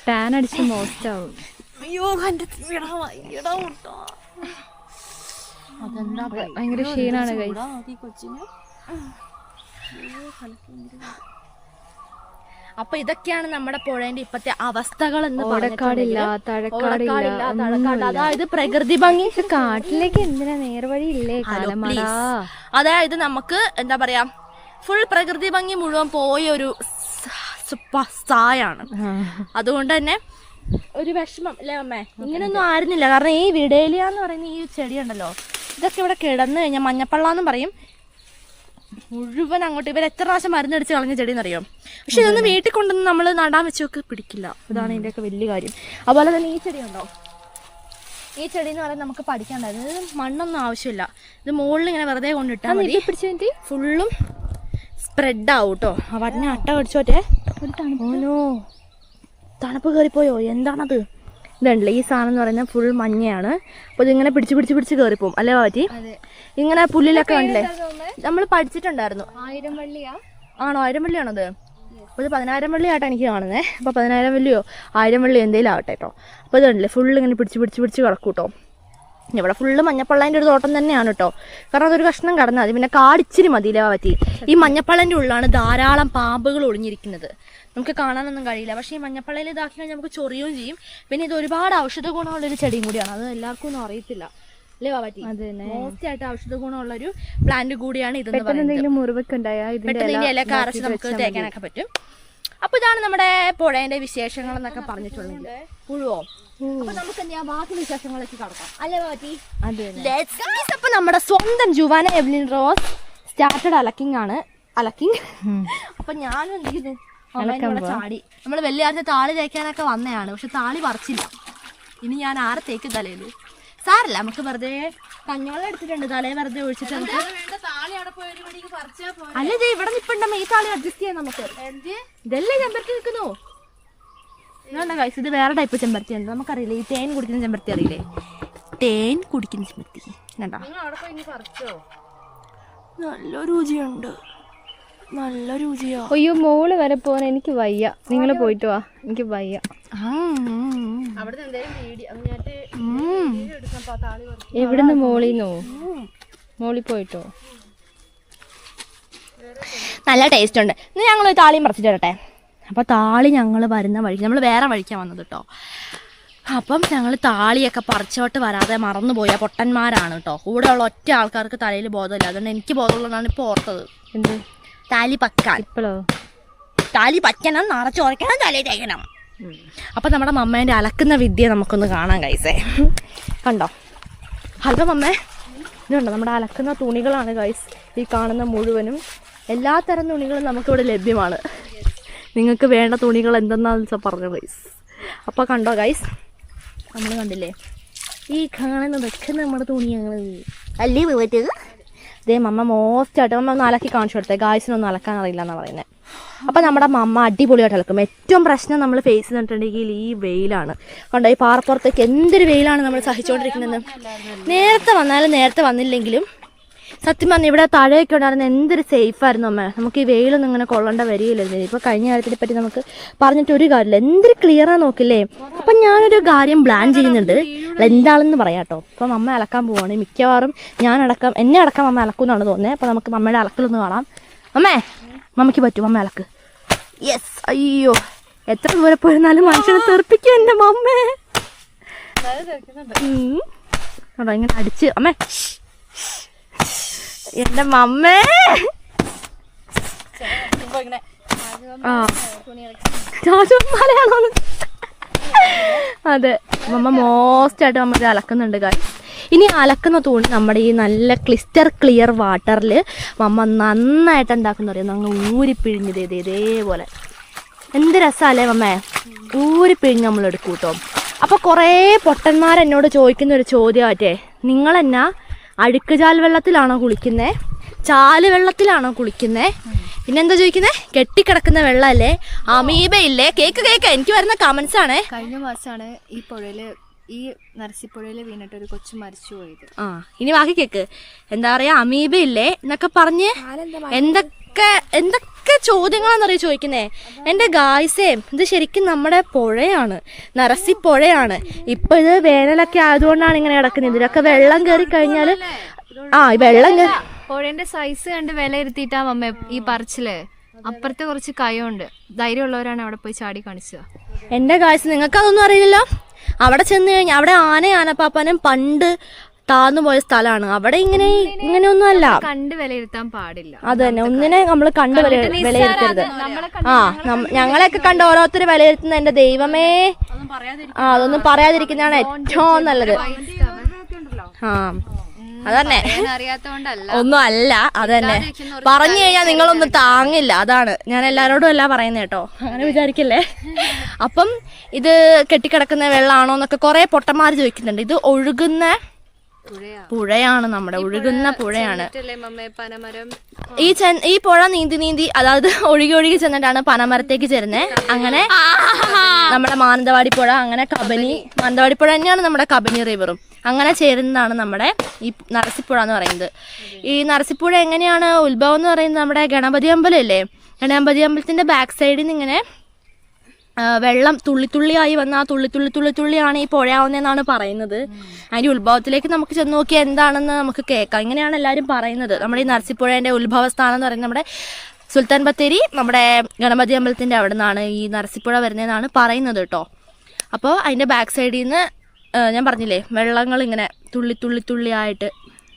ടാൻ അടിച്ച് മോസ്റ്റ് ആവും. അയ്യോ എന്റെ ഭയങ്കര ക്ഷീണാണ് കൊച്ചിന്. അപ്പൊ ഇതൊക്കെയാണ് നമ്മുടെ പുഴേന്റെ ഇപ്പത്തെ അവസ്ഥകൾ എന്ന് ഓടക്കാടില്ല, തഴക്കാടില്ല, അതായത് പ്രകൃതി ഭംഗി. കാട്ടിലേക്ക് എന്തിനാ നേർവഴി ഇല്ലേ? അതായത് നമുക്ക് എന്താ പറയാ ഫുൾ പ്രകൃതി ഭംഗി മുഴുവൻ പോയ ഒരു സ്ഥായാണ്. അതുകൊണ്ട് തന്നെ ഒരു വിഷമം അല്ലേ അമ്മേ? ഇങ്ങനെയൊന്നും ആയിരുന്നില്ല. കാരണം ഈ വിടേലിയ എന്ന് പറയുന്ന ഈ ചെടി ഉണ്ടല്ലോ, ഇതൊക്കെ ഇവിടെ കിടന്നു കഴിഞ്ഞാൽ മഞ്ഞപ്പള്ളാന്നും പറയും, മുഴുവൻ അങ്ങോട്ട് ഇവർ എത്ര പ്രാവശ്യം മരുന്നടിച്ച് കളഞ്ഞ ചെടിയെന്നറിയോ? പക്ഷെ ഇതൊന്നും വീട്ടിൽ കൊണ്ടൊന്നും നമ്മൾ നടാൻ വെച്ചൊക്കെ പിടിക്കില്ല. അതാണ് ഇതിൻ്റെയൊക്കെ വലിയ കാര്യം. അതുപോലെ തന്നെ ഈ ചെടി ഉണ്ടോ, ഈ ചെടി എന്ന് പറയുന്നത് നമുക്ക് പഠിക്കാണ്ടായിരുന്നു. ഇത് മണ്ണൊന്നും ആവശ്യമില്ല, ഇത് മുകളിൽ ഇങ്ങനെ വെറുതെ കൊണ്ടിട്ടാൽ മതി, ഫുള്ളും സ്പ്രെഡ് ആവും കേട്ടോ. ആ വടനെ അട്ട കടിച്ചോട്ടെ. ഓനോ തണുപ്പ് കയറിപ്പോയോ? എന്താണത്? ഇതുണ്ടല്ലേ ഈ സാധനം എന്ന് പറയുന്നത് ഫുൾ മഞ്ഞയാണ്. അപ്പൊ ഇതിങ്ങനെ പിടിച്ച് പിടിച്ച് പിടിച്ച് കയറിപ്പോവും അല്ലേ പാറ്റി? ഇങ്ങനെ പുല്ലിലൊക്കെ കണ്ടില്ലേ, നമ്മൾ പഠിച്ചിട്ടുണ്ടായിരുന്നു. 1000 വള്ളിയാ? ആണോ? 1000 വള്ളിയാണത്? അപ്പോൾ ഇത് 10000 വള്ളിയായിട്ടാണ് എനിക്ക് കാണുന്നത്. അപ്പോൾ 10000 വള്ളിയോ 1000 വള്ളിയോ എന്തെങ്കിലും ആവട്ടെ കേട്ടോ. അപ്പോൾ ഇതുണ്ടല്ലേ ഫുള്ള് ഇങ്ങനെ പിടിച്ച് പിടിച്ച് പിടിച്ച് കിടക്കും കേട്ടോ. ഇവിടെ ഫുള്ള് മഞ്ഞപ്പള്ളേൻ്റെ ഒരു തോട്ടം തന്നെയാണ് കേട്ടോ. കാരണം അതൊരു കഷ്ണം കടന്നാൽ മതി, പിന്നെ കാടിച്ചിരി മതിയില്ലേ പറ്റി. ഈ മഞ്ഞപ്പള്ളേൻ്റെ ഉള്ളിലാണ് ധാരാളം പാമ്പുകൾ ഒളിഞ്ഞിരിക്കുന്നത്. നമുക്ക് കാണാനൊന്നും കഴിയില്ല. പക്ഷേ ഈ മഞ്ഞപ്പള്ളയിൽ ഇതാക്കി കഴിഞ്ഞാൽ നമുക്ക് ചൊറിയുകയും ചെയ്യും. പിന്നെ ഇത് ഒരുപാട് ഔഷധ ഗുണമുള്ളൊരു ചെടിയും കൂടിയാണ്. അത് എല്ലാവർക്കും ഒന്നും അറിയത്തില്ല അല്ലേ ബാബാറ്റി? മോസ്റ്റ് ആയിട്ട് ഔഷധ ഗുണമുള്ളൊരു പ്ലാന്റ് കൂടിയാണ് ഇത്. പെട്ടെന്ന് ഇലയൊക്കെ അരച്ച് നമുക്ക് തേക്കാനൊക്കെ പറ്റും. അപ്പൊ ഇതാണ് നമ്മുടെ പുഴേന്റെ വിശേഷങ്ങൾ എന്നൊക്കെ പറഞ്ഞിട്ടുണ്ടെങ്കിൽ പുഴുവോ. അപ്പൊ നമുക്ക് ബാക്കി വിശേഷങ്ങളിലേക്ക് കടക്കാം അല്ലേ ബാബാറ്റി? അപ്പൊ നമ്മുടെ സ്വന്തം ജുവാന എവ്ലിൻ റോസ് സ്റ്റാർട്ടഡ് അലക്കിംഗ് ആണ്. അപ്പൊ ഞാനും എന്ത് ചെയ്തു, ചാടി. നമ്മള് വെള്ളിയാഴ്ച താളി തേക്കാനൊക്കെ വന്നതാണ്, പക്ഷെ താളി പറിച്ചില്ല. ഇനി ഞാൻ ആരെ തേക്കും തലയില്? സാരല്ല, നമുക്ക് വെറുതെ കഞ്ഞോളം എടുത്തിട്ടുണ്ട്, തലയെ വെറുതെ ഒഴിച്ചിട്ട് നമുക്ക്. അല്ല ഇത് ഇവിടെ നിൽപ്പണ്ടമ്മ, ഈ താളി അഡ്ജസ്റ്റ് ചെയ്യാം നമുക്ക്. ഇതല്ലേ ചെമ്പരത്തി നിൽക്കുന്നു. ഇതുകൊണ്ടാ ഗൈസ്, ഇത് വേറെ ടൈപ്പ് ചെമ്പരത്തിയാണ്. നമുക്കറിയില്ലേ ഈ തേൻ കുടിക്കുന്ന ചെമ്പരത്തി, അറിയില്ലേ തേൻ കുടിക്കുന്ന ചെമ്പരത്തി. കണ്ടോ നല്ല രുചിയുണ്ട്, നല്ല രുചിയാ. അയ്യോ മോള് വരെ പോവാൻ എനിക്ക് വയ്യ, നിങ്ങൾ പോയിട്ട് വാ, എനിക്ക് വയ്യ. എവിടുന്ന് മോളിന്നോ? മോളി പോയിട്ടോ? നല്ല ടേസ്റ്റ് ഉണ്ട്. ഇന്ന് ഞങ്ങൾ താളിയും പറിച്ചിട്ട് വരട്ടെ. അപ്പോൾ താളി ഞങ്ങൾ വരുന്ന വഴിക്ക്, നമ്മൾ വേറെ വഴിക്കാണ് വന്നത് കേട്ടോ. അപ്പം ഞങ്ങൾ താളിയൊക്കെ പറിച്ചോട്ട് വരാതെ മറന്നുപോയ പൊട്ടന്മാരാണ് കേട്ടോ. കൂടെ ഉള്ള ഒറ്റ ആൾക്കാർക്ക് തലയിൽ ബോധമില്ല. അതുകൊണ്ട് എനിക്ക് ബോധമുള്ളതാണ് ഇപ്പോൾ ഓർത്തത്. എന്ത് താലി പക്കാൻ? ഇപ്പോഴോ? താലി പക്കണം, നിറച്ചുറയ്ക്കണം, തലയിൽ തേക്കണം. അപ്പം നമ്മുടെ മമ്മേൻ്റെ അലക്കുന്ന വിദ്യ നമുക്കൊന്ന് കാണാം ഗൈസേ. കണ്ടോ? ഹലോ മമ്മേ, ഇതുണ്ടോ നമ്മുടെ അലക്കുന്ന തുണികളാണ് ഗൈസ് ഈ കാണുന്ന മുഴുവനും. എല്ലാത്തരം തുണികളും നമുക്കിവിടെ ലഭ്യമാണ്. നിങ്ങൾക്ക് വേണ്ട തുണികൾ എന്തെന്നാന്ന് വെച്ചാൽ പറഞ്ഞു ഗൈസ്. അപ്പോൾ കണ്ടോ ഗൈസ്, നമ്മൾ കണ്ടില്ലേ ഈ കാണുന്നതൊക്കെ നമ്മുടെ തുണിയാണ് അല്ലേ പോയിട്ട്. ഇതേ മമ്മ മോസ്റ്റായിട്ട് മമ്മ ഒന്ന് അലക്കി കാണിച്ചു കൊടുത്തേ. ഗായ്സിനൊന്നും അലക്കാൻ അറിയില്ല എന്നാണ് പറയുന്നത്. അപ്പോൾ നമ്മുടെ മമ്മ അടിപൊളിയായിട്ട് അലക്കും. ഏറ്റവും പ്രശ്നം നമ്മൾ ഫേസ് ചെയ്തിട്ടുണ്ടെങ്കിൽ ഈ വെയിലാണ്. കണ്ടോ ഈ പാറപ്പുറത്തേക്ക് എന്തൊരു വെയിലാണ് നമ്മൾ സഹിച്ചുകൊണ്ടിരിക്കുന്നത്. നേരത്തെ വന്നാലും നേരത്തെ വന്നില്ലെങ്കിലും സത്യം പറഞ്ഞാൽ ഇവിടെ താഴെയൊക്കെ ഉണ്ടായിരുന്ന എന്തൊരു സേഫായിരുന്നു അമ്മ. നമുക്ക് ഈ വെയിലൊന്നും ഇങ്ങനെ കൊള്ളേണ്ട വരികയില്ലായിരുന്നു. ഇപ്പോൾ കഴിഞ്ഞ കാര്യത്തിനെ പറ്റി നമുക്ക് പറഞ്ഞിട്ടൊരു കാര്യമില്ല. എന്തൊരു ക്ലിയറാണ് നോക്കില്ലേ. അപ്പം ഞാനൊരു കാര്യം പ്ലാൻ ചെയ്യുന്നുണ്ട്, എന്താണെന്ന് പറയാം കേട്ടോ. അപ്പം അമ്മ അലക്കാൻ പോവാണ്. മിക്കവാറും എന്നെ അടക്കം അമ്മ അലക്കുമെന്നാണ് തോന്നുന്നത്. അപ്പോൾ നമുക്ക് അമ്മയുടെ അലക്കലൊന്ന് കാണാം. അമ്മേ, മമ്മയ്ക്ക് പറ്റും അമ്മ അലക്ക്? യെസ്. അയ്യോ, എത്ര ദൂരെ പോയിരുന്നാലും മനുഷ്യനെ തെറിപ്പിക്കും എൻ്റെ മമ്മേ. കേട്ടോ ഇങ്ങനെ അടിച്ച് അമ്മേ, എന്റെ മമ്മേ. മലയാളം. അതെ, മമ്മ മോസ്റ്റായിട്ട് നമുക്ക് അലക്കുന്നുണ്ട് ഗായ്സ്. ഇനി അലക്കുന്ന തുണി നമ്മുടെ ഈ നല്ല ക്ലിയർ വാട്ടറിൽ മമ്മ നന്നായിട്ട് എന്താക്കുന്ന അറിയാം, അങ്ങ് ഊരിപ്പിഴിഞ്ഞത് ഇതേപോലെ. എന്ത് രസമല്ലേ മമ്മേ, ഊരിപ്പിഴിഞ്ഞ് നമ്മൾ എടുക്കും കേട്ടോ. അപ്പോൾ കുറേ പൊട്ടന്മാരെന്നോട് ചോദിക്കുന്ന ഒരു ചോദ്യമായിട്ടേ, നിങ്ങളെന്നാ അഴുക്ക് ചാൽ വെള്ളത്തിലാണോ കുളിക്കുന്നേ, ചാല് വെള്ളത്തിലാണോ കുളിക്കുന്നേ, പിന്നെന്താ ചോദിക്കുന്നേ, കെട്ടിക്കിടക്കുന്ന വെള്ളമല്ലേ, അമീബയില്ലേ? കേക്ക് എനിക്ക് വരുന്ന കമന്റ്സ് ആണ്. കഴിഞ്ഞ മാസമാണ് ഈ പുഴയില്, ഈ നരസിപ്പുഴയില് വീണിട്ട് ഒരു കൊച്ചു മരിച്ചു പോയത്. ഇനി ബാക്കി കേക്ക്. എന്താ പറയാ, അമീബയില്ലേ എന്നൊക്കെ പറഞ്ഞ് എന്തൊക്കെ ചോദ്യങ്ങളാണെന്നറിയ ചോദിക്കുന്നേ. എൻ്റെ ഗായ്സേ, ഇത് ശരിക്കും നമ്മുടെ പുഴയാണ്, നരസിപ്പുഴയാണ്. ഇപ്പൊ ഇത് വേനലൊക്കെ ആയതുകൊണ്ടാണ് ഇങ്ങനെ കിടക്കുന്നത്. ഇതിലൊക്കെ വെള്ളം കയറി കഴിഞ്ഞാല് വെള്ളം കയറി പുഴന്റെ സൈസ് കണ്ട് വിലയിരുത്തിയിട്ടാ മമ്മ ഈ പറച്ചില്. അപ്പുറത്തെ കുറച്ച് കയമുണ്ട്, ധൈര്യമുള്ളവരാണ് അവിടെ പോയി ചാടി കാണിച്ചത്. എൻ്റെ ഗായ്സ്, നിങ്ങൾക്ക് അതൊന്നും അറിയില്ലല്ലോ. അവിടെ ചെന്ന് കഴിഞ്ഞാൽ അവിടെ ആനപ്പാപ്പാനും പണ്ട് താന്നു പോയ സ്ഥലമാണ്. അവിടെ ഇങ്ങനെയൊന്നും അല്ല. കണ്ട് വിലയിരുത്താൻ പാടില്ല. അത് തന്നെ, ഒന്നിനെ നമ്മൾ കണ്ട് വിലയിരുത്തരുത്. ഞങ്ങളെയൊക്കെ കണ്ട് ഓരോരുത്തർ വിലയിരുത്തുന്ന എന്റെ ദൈവമേ, അതൊന്നും പറയാതിരിക്കുന്നതാണ് ഏറ്റവും നല്ലത്. അതന്നെ, ഒന്നും അല്ല. അതന്നെ പറഞ്ഞു കഴിഞ്ഞാൽ നിങ്ങളൊന്നും താങ്ങില്ല. അതാണ് ഞാൻ എല്ലാരോടും എല്ലാം പറയുന്നത് കേട്ടോ, അങ്ങനെ വിചാരിക്കല്ലേ. അപ്പം ഇത് കെട്ടിക്കിടക്കുന്ന വെള്ളമാണോ എന്നൊക്കെ കുറെ പൊട്ടന്മാർ ചോദിക്കുന്നുണ്ട്. ഇത് ഒഴുകുന്ന പുഴയാണ്, നമ്മുടെ ഒഴുകുന്ന പുഴയാണ്. ഈ പുഴ നീന്തി അതായത് ഒഴുകി ചെന്നിട്ടാണ് പനമരത്തേക്ക് ചേരുന്നത്. അങ്ങനെ നമ്മുടെ മാനന്തവാടി പുഴ, അങ്ങനെ മാനന്തവാടി പുഴ തന്നെയാണ് നമ്മുടെ കബനി റിവറും. അങ്ങനെ ചേരുന്നതാണ് നമ്മുടെ ഈ നരസിപ്പുഴ എന്ന് പറയുന്നത്. ഈ നരസിപ്പുഴ എങ്ങനെയാണ് ഉത്ഭവം എന്ന് പറയുന്നത്, നമ്മുടെ ഗണപതി അമ്പലം ഇല്ലേ, ഗണപതി അമ്പലത്തിന്റെ ബാക്ക് സൈഡിൽ നിന്ന് ഇങ്ങനെ വെള്ളം തുള്ളിത്തുള്ളിയായി വന്ന ആ തുള്ളിയാണ് ഈ പുഴയാവുന്നതെന്നാണ് പറയുന്നത്. അതിൻ്റെ ഉത്ഭവത്തിലേക്ക് നമുക്ക് ചെന്ന് നോക്കിയാൽ എന്താണെന്ന് നമുക്ക് കേൾക്കാം. ഇങ്ങനെയാണ് എല്ലാവരും പറയുന്നത്. നമ്മുടെ ഈ നരസിപ്പുഴേൻ്റെ ഉത്ഭവസ്ഥാനം എന്ന് പറയുന്നത് നമ്മുടെ സുൽത്താൻ ബത്തേരി, നമ്മുടെ ഗണപതി അമ്പലത്തിൻ്റെ അവിടെ നിന്നാണ് ഈ നരസിപ്പുഴ വരുന്നതെന്നാണ് പറയുന്നത് കേട്ടോ. അപ്പോൾ അതിൻ്റെ ബാക്ക് സൈഡിൽ നിന്ന് ഞാൻ പറഞ്ഞില്ലേ, വെള്ളങ്ങൾ ഇങ്ങനെ തുള്ളിയായിട്ട്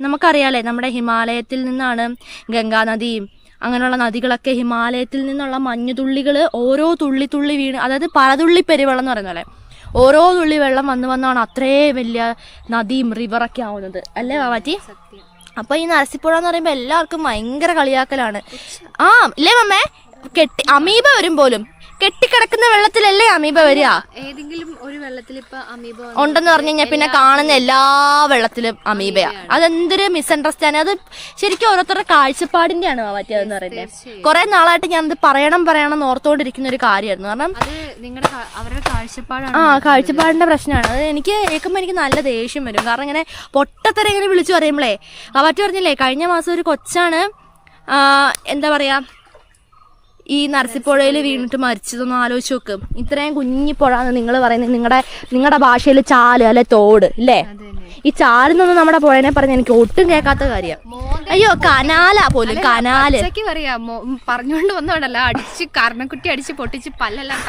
നമുക്കറിയാലേ, നമ്മുടെ ഹിമാലയത്തിൽ നിന്നാണ് ഗംഗാനദിയും അങ്ങനെയുള്ള നദികളൊക്കെ, ഹിമാലയത്തിൽ നിന്നുള്ള മഞ്ഞുതുള്ളികൾ ഓരോ തുള്ളി വീണ്, അതായത് പലതുള്ളി പെരുവെള്ളം എന്ന് പറയുന്ന പോലെ ഓരോ തുള്ളി വെള്ളം വന്നാണ് അത്രേ വലിയ നദിയും റിവറൊക്കെ ആവുന്നത് അല്ലേ ബാവാറ്റി? അപ്പൊ ഈ നരസിപ്പുഴ എന്ന് പറയുമ്പോൾ എല്ലാവർക്കും ഭയങ്കര കളിയാക്കലാണ്. ഇല്ലേ മമ്മേ, അമീബ വരും പോലും കെട്ടിക്കിടക്കുന്ന വെള്ളത്തിലല്ലേ അമീബ വരിക? ഏതെങ്കിലും ഒരു വെള്ളത്തിൽ ഇപ്പൊ അമീബ ഉണ്ടെന്ന് പറഞ്ഞു കഴിഞ്ഞാൽ പിന്നെ കാണുന്ന എല്ലാ വെള്ളത്തിലും അമീബയാ. അതെന്തൊരു മിസ്അണ്ടർസ്റ്റാൻഡിങ്. അത് ശരിക്കും ഓരോരുത്തരുടെ കാഴ്ചപ്പാടിന്റെയാണ് പറ്റിയതെന്ന് പറയുന്നത്. കുറെ നാളായിട്ട് ഞാനത് പറയണം ഓർത്തോണ്ടിരിക്കുന്ന ഒരു കാര്യമായിരുന്നു. കാരണം അവരുടെ കാഴ്ചപ്പാടാണ്. കാഴ്ചപ്പാടിന്റെ പ്രശ്നമാണ് അത്. എനിക്ക് കേൾക്കുമ്പോൾ എനിക്ക് നല്ല ദേഷ്യം വരും. കാരണം ഇങ്ങനെ പൊട്ടത്തരം ഇങ്ങനെ വിളിച്ചു പറയുമ്പളേ അവറ്റ് പറഞ്ഞില്ലേ കഴിഞ്ഞ മാസം ഒരു കൊച്ചാണ് എന്താ പറയാ ഈ നരസിപ്പുഴയിൽ വീണിട്ട് മരിച്ചതൊന്നും ആലോചിച്ച് നോക്ക്. ഇത്രയും കുഞ്ഞിപ്പുഴാന്ന് നിങ്ങൾ പറയുന്നത്. നിങ്ങളുടെ ഭാഷയിൽ ചാല് അല്ലെ തോട് ഇല്ലേ? ഈ ചാലെന്നൊന്നും നമ്മുടെ പുഴനെ പറഞ്ഞ എനിക്ക് ഒട്ടും കേൾക്കാത്ത കാര്യം. അയ്യോ കനാലാ പോലും, കനാല് പറയാ പറഞ്ഞോണ്ട് വന്നോണ്ടല്ല അടിച്ച് കർണക്കുട്ടി അടിച്ച് പൊട്ടിച്ച് പല്ലെല്ലാം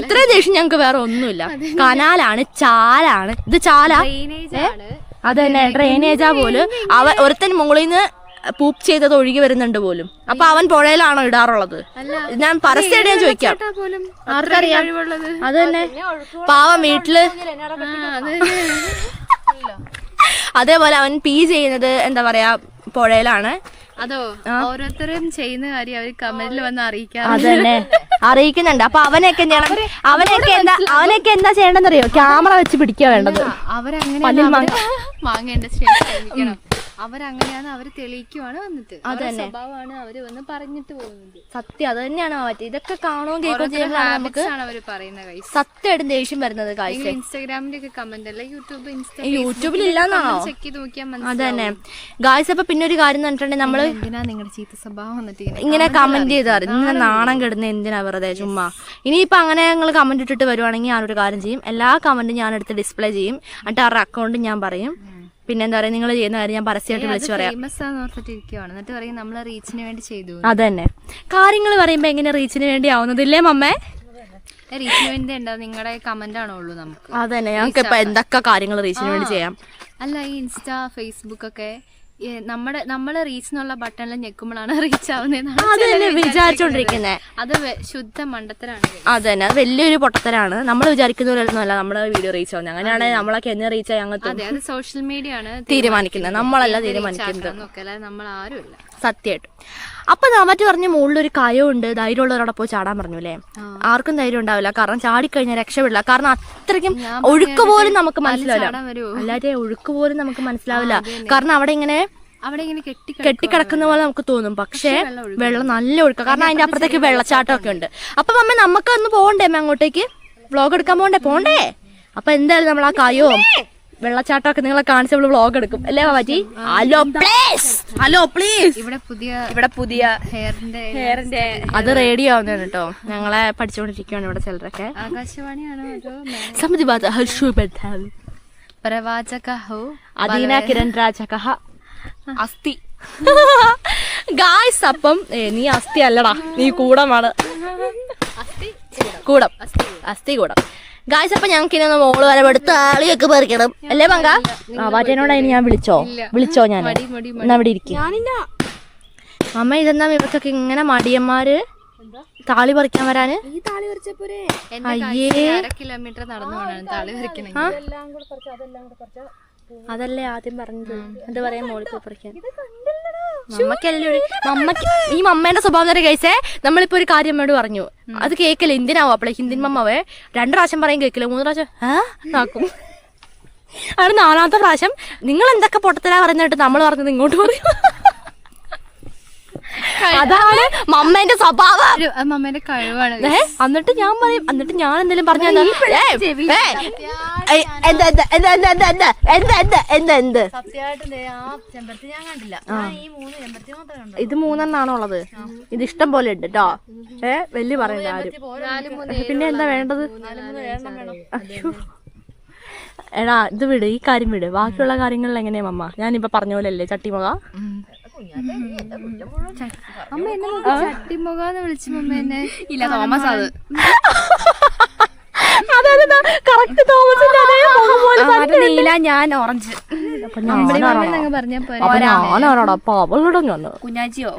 ഇത്രയും ദേഷ്യം ഞങ്ങക്ക് വേറെ ഒന്നുമില്ല. കനാലാണ്, ചാലാണ്. ഇത് ചാലാ, അത് തന്നെ ഡ്രെയിനേജാ പോലും. ഒരുത്തൻ മുകളിൽ നിന്ന് പൂപ്പ് ചെയ്തത് ഒഴുകി വരുന്നുണ്ട് പോലും. അപ്പൊ അവൻ പുഴയിലാണോ ഇടാറുള്ളത്? ഞാൻ പരസ്യമായിട്ട് ഞാൻ ചോദിക്കാം, ആർക്കറിയാം? അത് തന്നെ പാവം വീട്ടില്. അതേപോലെ അവൻ പീ ചെയ്യുന്നത് എന്താ പറയാ പുഴയിലാണ്. അതോ ഓരോരുത്തരും ചെയ്യുന്ന കാര്യം അവര് കമന്റിൽ വന്ന് അറിയിക്കാം. അതന്നെ അറിയിക്കുന്നുണ്ട്. അപ്പൊ അവനൊക്കെ എന്താ ചെയ്യണ്ടെന്നറിയോ? ക്യാമറ വെച്ച് പിടിക്കുക വേണ്ടത്. അവരങ്ങനെ മാങ്ങ അവരങ്ങനെയാണ്, അവര് തെളിയിക്കുവാണ് വന്നിട്ട്. അതന്നെ സ്വഭാവമാണ് അവര് വന്ന് പറഞ്ഞിട്ട് പോകുന്നത്. സത്യം അത് തന്നെയാണ് പറ്റി. ഇതൊക്കെ കാണുകയും കേൾക്കുകയും ചെയ്യുമ്പോഴാണ് നമുക്ക് അവര് പറയുന്നത് സത്യമായിട്ട് ദേഷ്യം വരുന്നത്. ഇൻസ്റ്റാഗ്രാമിന്റെ ഒക്കെ കമന്റ് അല്ല യൂട്യൂബിൽ ഇല്ലാന്നാണോ? ചെക്ക് ചെയ്ത് നോക്കിയാൽ അതന്നെ ഗായ്സ്. അപ്പൊ പിന്നെ ഒരു കാര്യം എന്ന് പറഞ്ഞിട്ടുണ്ടെങ്കിൽ നമ്മള് എന്തിനാ നിങ്ങളുടെ ചീത്ത സ്വഭാവം വന്നിട്ട് ഇങ്ങനെ കമന്റ് ചെയ്താറ് ഇങ്ങനെ നാണം കെടുന്ന എന്തിനാ വെറുതെ ചുമ്മാ. ഇനിയിപ്പൊ അങ്ങനെ ഞങ്ങൾ കമന്റ് ഇട്ടിട്ട് വരുവാണെങ്കിൽ ഞാനൊരു കാര്യം ചെയ്യും, എല്ലാ കമന്റും ഞാൻ എടുത്ത് ഡിസ്പ്ലേ ചെയ്യും. എന്നിട്ട് അവരുടെ അക്കൗണ്ട് ഞാൻ പറയും. പിന്നെ എന്താ പറയാ, നിങ്ങൾ ചെയ്യുന്ന കാര്യം ഞാൻ പരസ്യമായിട്ട് വിളിച്ചു പറയാം. അതന്നെ കാര്യങ്ങൾ പറയുമ്പോ എങ്ങനെ റീച്ചിന് വേണ്ടി ആവുന്നതില്ലേ മമ്മേ? റീച്ചിന് വേണ്ടി എന്താ നിങ്ങളുടെ കമന്റ് ആണോ ഉള്ളൂ നമുക്ക്? അതന്നെ ഞങ്ങൾക്ക് ഇപ്പൊ എന്തൊക്കെ കാര്യങ്ങൾ റീച്ചിന് വേണ്ടി ചെയ്യാം. അല്ല ഈ ഇൻസ്റ്റാ ഫേസ്ബുക്ക് ഒക്കെ നമ്മള് റീച്ച് എന്നുള്ള ബട്ടണിൽ ഞെക്കുമ്പോഴാണ് റീച്ച് ആവുന്നതെന്നാണ് വിചാരിച്ചോണ്ടിരിക്കുന്നത്. അത് ശുദ്ധ മണ്ടത്തരാണ്. അതന്നെ അത് വലിയൊരു പൊട്ടത്തരാണ്. നമ്മൾ വിചാരിക്കുന്ന പോലെയൊന്നുമല്ല നമ്മുടെ വീഡിയോ റീച്ച് ആവുന്നത്. അങ്ങനെയാണെങ്കിൽ നമ്മളൊക്കെ എന്ന് റീച്ച് ആയി ഞങ്ങൾക്ക് അത് സോഷ്യൽ മീഡിയ ആണ് തീരുമാനിക്കുന്നത്, നമ്മളല്ല തീരുമാനിക്കുന്നത്. നമ്മൾ ആരുമില്ല സത്യമായിട്ടും. അപ്പൊ മറ്റു പറഞ്ഞ മുകളിലൊരു കയമുണ്ട്, ധൈര്യമുള്ളവരോടെ പോയി ചാടാൻ പറഞ്ഞു അല്ലേ? ആർക്കും ധൈര്യം ഉണ്ടാവില്ല, കാരണം ചാടിക്കഴിഞ്ഞാൽ രക്ഷപ്പെടില്ല. കാരണം അത്രയ്ക്കും ഒഴുക്ക് പോലും നമുക്ക് മനസ്സിലാവില്ല. അല്ലാതെ ഒഴുക്ക് പോലും നമുക്ക് മനസ്സിലാവില്ല. കാരണം അവിടെ ഇങ്ങനെ കെട്ടിക്കിടക്കുന്ന പോലെ നമുക്ക് തോന്നും, പക്ഷേ വെള്ളം നല്ല ഒഴുക്ക. കാരണം അതിന്റെ അപ്പുറത്തേക്ക് വെള്ളച്ചാട്ടം ഒക്കെ ഉണ്ട്. അപ്പൊ അമ്മ നമുക്ക് ഒന്ന് പോകണ്ടേ അങ്ങോട്ടേക്ക്? വ്ളോഗ് എടുക്കാൻ പോണ്ടേ? അപ്പൊ എന്തായാലും നമ്മൾ ആ കയോ വെള്ളച്ചാട്ടമൊക്കെ നിങ്ങളെ കാണിച്ച് നമ്മള് വ്ളോഗ് എടുക്കും അല്ലേ പറ്റി? Hello please. ഇവിടെ പുതിയ ഹെയറിന്റെ അത് റേഡിയോ ആവുന്നതാണ് കേട്ടോ. ഞങ്ങളെ പഠിച്ചുകൊണ്ടിരിക്കുകയാണ് ഇവിടെ ചിലരൊക്കെ. ആകാശവാണിയാണോ അതോ അദീന കിരൺ രാജക അസ്ഥി ഗായ്സ്. അപ്പം നീ അസ്ഥി അല്ലടാ, നീ കൂടമാണ്. കൂടം, അസ്ഥി കൂടം ഗായ്സ്. അപ്പൊ ഞങ്ങൾക്ക് ഇനി ഒന്ന് മോള് വരെ എടുത്ത് ആളിയൊക്കെ പറിക്കണം അല്ലേ പങ്ക? വാറ്റേനോട് അതിന് ഞാൻ വിളിച്ചോ ഞാൻ എന്നാ ഇവിടെ ഇരിക്കും. അമ്മ ഇതെന്താ ഇവർക്കൊക്കെ ഇങ്ങനെ മടിയന്മാര് താളി പറിക്കാൻ വരാന്? അയ്യേ കിലോമീറ്റർ നടന്നു പോകണം താളി പറിക്കണം. അതല്ലേ ആദ്യം പറഞ്ഞത്. എന്താ പറയാ മോളിപ്പോ പറിക്കാൻ? ഈ മമ്മേന്റെ സ്വഭാവം തന്നെ കഴിച്ചേ. നമ്മളിപ്പോ ഒരു കാര്യം അമ്മയോട് പറഞ്ഞു, അത് കേക്കില്ല. ഇന്ത്യനാവും അപ്പളേ ഹിന്ദിൻ മമ്മവേ 2 പ്രാവശ്യം പറയും കേക്കില്ല, 3 പ്രാവശ്യം നാക്കും. അത് 4ാമത്തെ പ്രാവശ്യം നിങ്ങൾ എന്തൊക്കെ പൊട്ടത്തരാ പറയുന്നിട്ട് നമ്മൾ പറഞ്ഞത് ഇങ്ങോട്ട് പറയും. അതാണ് മമ്മേന്റെ സ്വഭാവം, മമ്മേന്റെ കഴിവാണ്. എന്നിട്ട് ഞാൻ പറയും, എന്നിട്ട് ഞാൻ എന്തെങ്കിലും പറഞ്ഞു ഇത് 3 ഉള്ളത്. ഇത് ഇഷ്ടം പോലെ ഉണ്ട് കേട്ടോ. വലിയ പറയണ്ട ആരും. പിന്നെ എന്താ വേണ്ടത്? എടാ ഇത് വിട്, ഈ കാര്യം വിട്. ബാക്കിയുള്ള കാര്യങ്ങളിൽ എങ്ങനെയാ മമ്മ? ഞാനിപ്പോ പറഞ്ഞ പോലെ അല്ലേ ചട്ടിമുഖ? അമ്മ എന്നെ ചട്ടിമുഖന്ന് വിളിച്ചു മമ്മ എന്നെ. ഇല്ല തോമസ് അത് നീല, ഞാൻ ഓറഞ്ച്. കുഞ്ഞാച്ചിയോ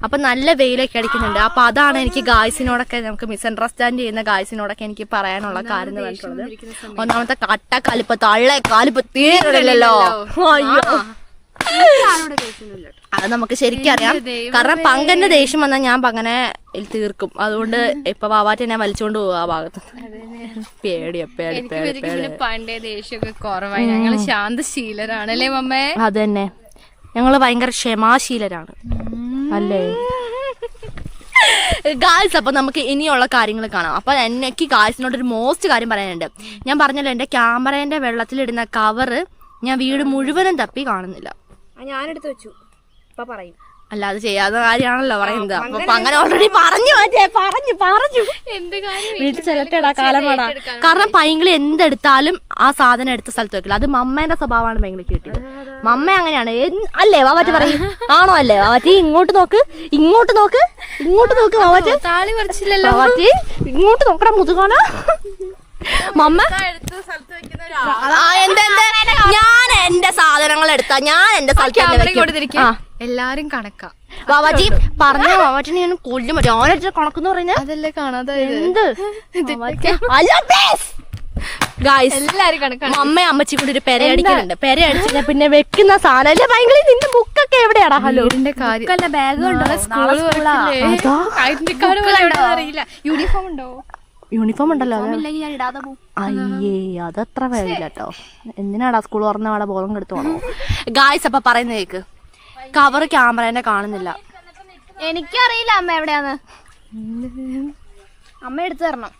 അപ്പൊ നല്ല വെയിലൊക്കെ അടിക്കുന്നുണ്ട്. അപ്പൊ അതാണ് എനിക്ക് ഗായ്സിനോടൊക്കെ നമുക്ക് മിസ്അണ്ടർസ്റ്റാൻഡ് ചെയ്യുന്ന ഗായ്സിനോടൊക്കെ എനിക്ക് പറയാനുള്ള കാര്യം എന്ന് പറഞ്ഞിട്ടുള്ളത്. ഒന്നാമത്തെ കട്ട കാലിപ്പ്, തള്ള കാലിപ്പ് തീരല്ലോ. അയ്യോ അത് നമുക്ക് ശരിക്കും അറിയാം. കാരണം പങ്കന്റെ ദേഷ്യം വന്നാൽ ഞാൻ പങ്ങനെ തീർക്കും. അതുകൊണ്ട് ഇപ്പൊ വാവാറ്റ എന്നെ വലിച്ചോണ്ട് പോകും ആ ഭാഗത്ത്. പേടി പണ്ടേ ദേഷ്യമൊക്കെ കുറവായി. ഞങ്ങള് ശാന്തശീലരാണ് അല്ലേ മമ്മേ? അത് തന്നെ, ഞങ്ങള് ഭയങ്കര ക്ഷമാശീലരാണ് അല്ലേ ഗായ്സ്. അപ്പൊ നമുക്ക് ഇനിയുള്ള കാര്യങ്ങൾ കാണാം. അപ്പൊ എനിക്ക് ഗായ്സിനോട് ഒരു മോസ്റ്റ് കാര്യം പറയാനുണ്ട്. ഞാൻ പറഞ്ഞല്ലോ, എന്റെ ക്യാമറേന്റെ വെള്ളത്തിലിടുന്ന കവറ് ഞാൻ വീട് മുഴുവനും തപ്പി കാണുന്നില്ല. ഞാനെടുത്ത് വെച്ചു. ഇപ്പൊ പറയും. അല്ല, അത് ചെയ്യാത്ത കാര്യമാണല്ലോ പറയുന്നത്. അപ്പൊ അങ്ങനെ ഓൾറെഡി പറഞ്ഞു വീട്ടിൽ ചെലട്ടടാ കാലമാടാ. കാരണം പൈങ്കിളി എന്തെടുത്താലും ആ സാധനം എടുത്ത സ്ഥലത്ത് വെക്കില്ല. അത് മമ്മേന്റെ സ്വഭാവമാണ് പൈങ്കിളിക്ക് കിട്ടിയത്. മമ്മ അങ്ങനെയാണ് അല്ലേ വാവാറ്റി പറയും? ആണോ അല്ലേ വാവാറ്റി? ഇങ്ങോട്ട് നോക്ക് വാവാറ്റി. താളി പറിച്ചില്ലല്ലോ വാവാറ്റി ഇങ്ങോട്ട് നോക്കടാ മുതുകാന. മമ്മ ഞാൻ എന്റെ സാധനങ്ങൾ എടുത്താ ഞാൻ എന്റെ സ്ഥലത്ത് എല്ലാരും കണക്കാ. വാവാറ്റി പറഞ്ഞ വാവാറ്റിനെ ഞാൻ കൊല്ലും. ഞാനെടുത്ത കണക്കെന്ന് പറയുന്നത് അതല്ലേ കാണാതെ എന്ത് എല്ലാരും കണക്കാണ്. അമ്മയും അമ്മച്ചി കൂടി ഒരു പെരയടിക്കുന്നുണ്ട്. പെരയടിച്ചാ പിന്നെ വെക്കുന്ന സാധനം ഭയങ്കര. നിന്റെ ബുക്കൊക്കെ എവിടെയാടാ? ഹലോ കാര്യം ബാഗ് അറിയില്ല. യൂണിഫോം ഉണ്ടോ? യൂണിഫോം ഉണ്ടല്ലോ. അയ്യേ, അതത്ര വേദില്ല കേട്ടോ. എന്തിനാടാ സ്കൂൾ തുറന്ന അവിടെ ബോധം കെടുത്തു പോണോ? ഗായ്സ് അപ്പൊ പറയുന്ന കേക്ക്, കവർ ക്യാമറേനെ കാണുന്നില്ല. എനിക്കറിയില്ല അമ്മ എവിടെയാന്ന്. അമ്മ എടുത്തു തരണം.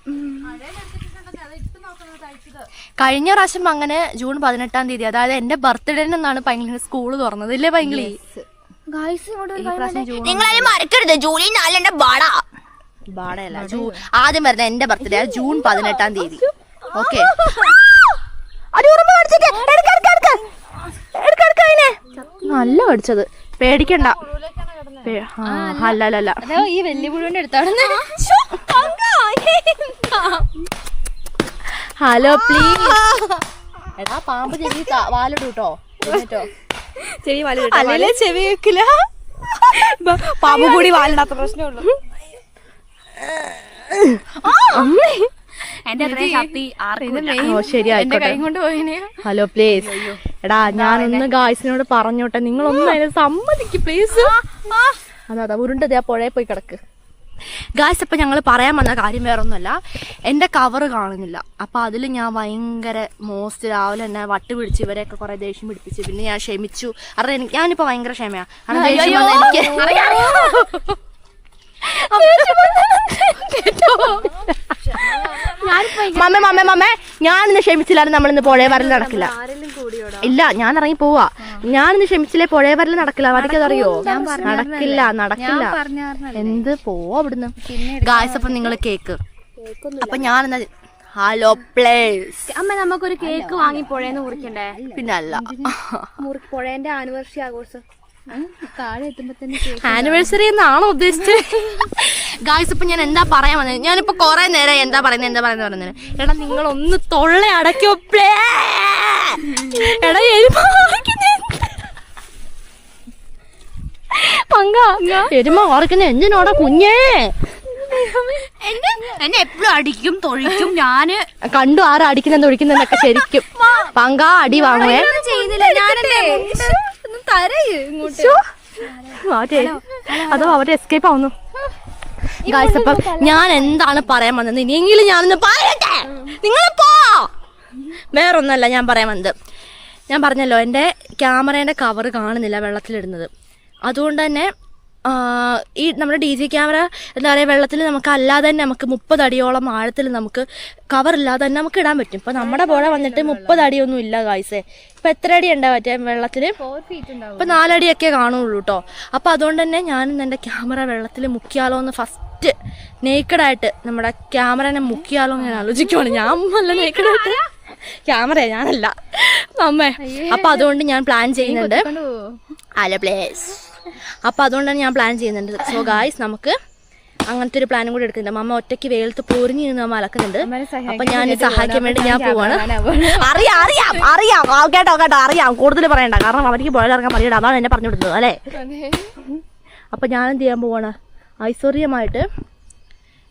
കഴിഞ്ഞ പ്രാവശ്യം അങ്ങനെ ജൂൺ 18-ാം തീയതി, അതായത് എന്റെ ബർത്ത്ഡേന്നാണ് പൈങ്കിളി സ്കൂള് തുറന്നത്. ഇല്ലേ പൈങ്കിളി? നിങ്ങളത് മറക്കരുത്. ജൂലൈ 4 ബാടയല്ല, ആദ്യം വരുന്ന എന്റെ ബർത്ത്ഡേ ജൂൺ 18-ാം തീയതി. ഓക്കെ, നല്ല പഠിച്ചത്. പേടിക്കണ്ട. അല്ല ഈ വലിയ പുഴുവിന്റെ അടുത്താണ്. Hello please. എടാ പാമ്പ് ചെവി വാലിട്ടു കേട്ടോ. അല്ലേ ചെവി വെക്കില്ല. പാമ്പ് കൂടി വാലിടാത്ത പ്രശ്നമുള്ളൂ. Hello please. എടാ ഞാനൊന്ന് ഗായ്സിനോട് പറഞ്ഞോട്ടെ, നിങ്ങളൊന്നും അതിനെ സമ്മതിക്ക് പ്ലീസ്. അതാ ഉരുണ്ടത് ആ പുഴയിൽ പോയി കിടക്ക്. ഗായ്സ് അപ്പൊ ഞങ്ങൾ പറയാൻ വന്ന കാര്യം വേറൊന്നുമല്ല, എന്റെ കവറ് കാണുന്നില്ല. അപ്പൊ അതിൽ ഞാൻ ഭയങ്കര മോസ്റ്റ് രാവിലെ തന്നെ വട്ട് പിടിച്ച് ഇവരെയൊക്കെ കുറെ ദേഷ്യം പിടിപ്പിച്ചു. പിന്നെ ഞാൻ ക്ഷമിച്ചു. കാരണം ഞാനിപ്പോ ഭയങ്കര ക്ഷമയാ. കാരണം ദേഷ്യം എനിക്ക് മമ്മ ഞാനിന്ന് ക്ഷമിച്ചില്ലായിരുന്നു. നമ്മളിന്ന് പുഴയെ വരൽ നടക്കില്ല. ഇല്ല, ഞാൻ ഇറങ്ങി പോവാ. ഞാനിന്ന് ക്ഷമിച്ചില്ലേ പുഴയെ വരൽ നടക്കില്ല. അവരിക്കതറിയോ? നടക്കില്ല. എന്ത് പോവാ അവിടുന്ന്. ഗായ്സ് അപ്പം നിങ്ങൾ കേക്ക്. അപ്പൊ ഞാനെന്നാ ഹലോ പ്ലേസ്. അമ്മ നമുക്കൊരു കേക്ക് വാങ്ങി പുഴയെന്ന് മുറിക്കണ്ടേ? പിന്നല്ല, പുഴേന്റെ ആനിവേഴ്സറി ആഘോഷം. ആനിവേഴ്സറി എന്നാണോ ഉദ്ദേശിച്ചത്? ഗായ്സ് ഇപ്പൊ ഞാൻ എന്താ പറയാൻ വന്നത്? ഞാനിപ്പോ കൊറേ നേരം എന്താ പറയുന്നത്. എടാ നിങ്ങളൊന്ന് തൊള്ള അടയ്ക്കോ. എടാ എരുമ ഓർക്കുന്ന എന്തിനോടാ കുഞ്ഞേ? എന്നെ എപ്പോഴും അടിക്കും തൊഴിക്കും. ഞാന് കണ്ടു ആരാ അടിക്കുന്ന തൊഴിക്കുന്നതൊക്കെ. ശരിക്കും പങ്ക അടി വാങ്ങുവേ. അതോ അവര് എസ്കേപ്പ് ആവുന്നു. ഗായ്സ് അപ്പം ഞാൻ എന്താണ് പറയാൻ വന്നത്? ഇനിയെങ്കിലും ഞാനൊന്ന് പറയട്ടെ. നിങ്ങൾ പോ. വേറൊന്നല്ല ഞാൻ പറയാൻ വന്നത്. ഞാൻ പറഞ്ഞല്ലോ എൻ്റെ ക്യാമറേൻ്റെ കവർ കാണുന്നില്ല വെള്ളത്തിലിടുന്നത്. അതുകൊണ്ട് തന്നെ ഈ നമ്മുടെ DG ക്യാമറ എന്താ പറയുക, വെള്ളത്തിൽ നമുക്ക് അല്ലാതെ തന്നെ നമുക്ക് 30 അടിയോളം ആഴത്തിൽ നമുക്ക് കവറില്ലാതെ തന്നെ നമുക്ക് ഇടാൻ പറ്റും. ഇപ്പം നമ്മുടെ പുഴ വന്നിട്ട് 30 അടിയൊന്നും ഇല്ല ഗായ്സേ. ഇപ്പം എത്ര അടി ഉണ്ടാവും മറ്റേ വെള്ളത്തിൽ? ഇപ്പം 4 അടിയൊക്കെ കാണുള്ളൂ കേട്ടോ. അപ്പം അതുകൊണ്ട് തന്നെ ഞാനിന്ന് എൻ്റെ ക്യാമറ വെള്ളത്തിൽ മുക്കിയാലോ എന്ന് ഫസ്റ്റ് നേക്കഡായിട്ട് നമ്മുടെ ക്യാമറനെ മുക്കിയാലോ എന്ന് ഞാൻ ആലോചിക്കുവാണ്. ഞാൻ നല്ല നേക്കഡായിട്ട് ക്യാമറ ഞാനല്ല അമ്മേ. അപ്പം അതുകൊണ്ട് ഞാൻ പ്ലാൻ ചെയ്യുന്നുണ്ട്. അല്ല പ്ലേസ്. അപ്പം അതുകൊണ്ടാണ് ഞാൻ പ്ലാൻ ചെയ്യുന്നുണ്ട്. സോ ഗായ്സ് നമുക്ക് അങ്ങനത്തെ ഒരു പ്ലാനും കൂടി എടുക്കുന്നുണ്ട്. മമ്മ ഒറ്റയ്ക്ക് വെയിലത്ത് പൊരിഞ്ഞ് നിന്ന് നമ്മ അലക്കുന്നുണ്ട്. അപ്പൊ ഞാൻ സഹായിക്കാൻ വേണ്ടി ഞാൻ പോവാണ്. അറിയാം കേട്ടോ അറിയാം. കൂടുതൽ പറയണ്ട, കാരണം അവർക്ക് പുഴയിലിറങ്ങാൻ പറയണ്ട. അതാണ് എന്നെ പറഞ്ഞു വിടുന്നത് അല്ലേ? അപ്പൊ ഞാൻ എന്ത് ചെയ്യാൻ പോവാണ്? ഐശ്വര്യമായിട്ട്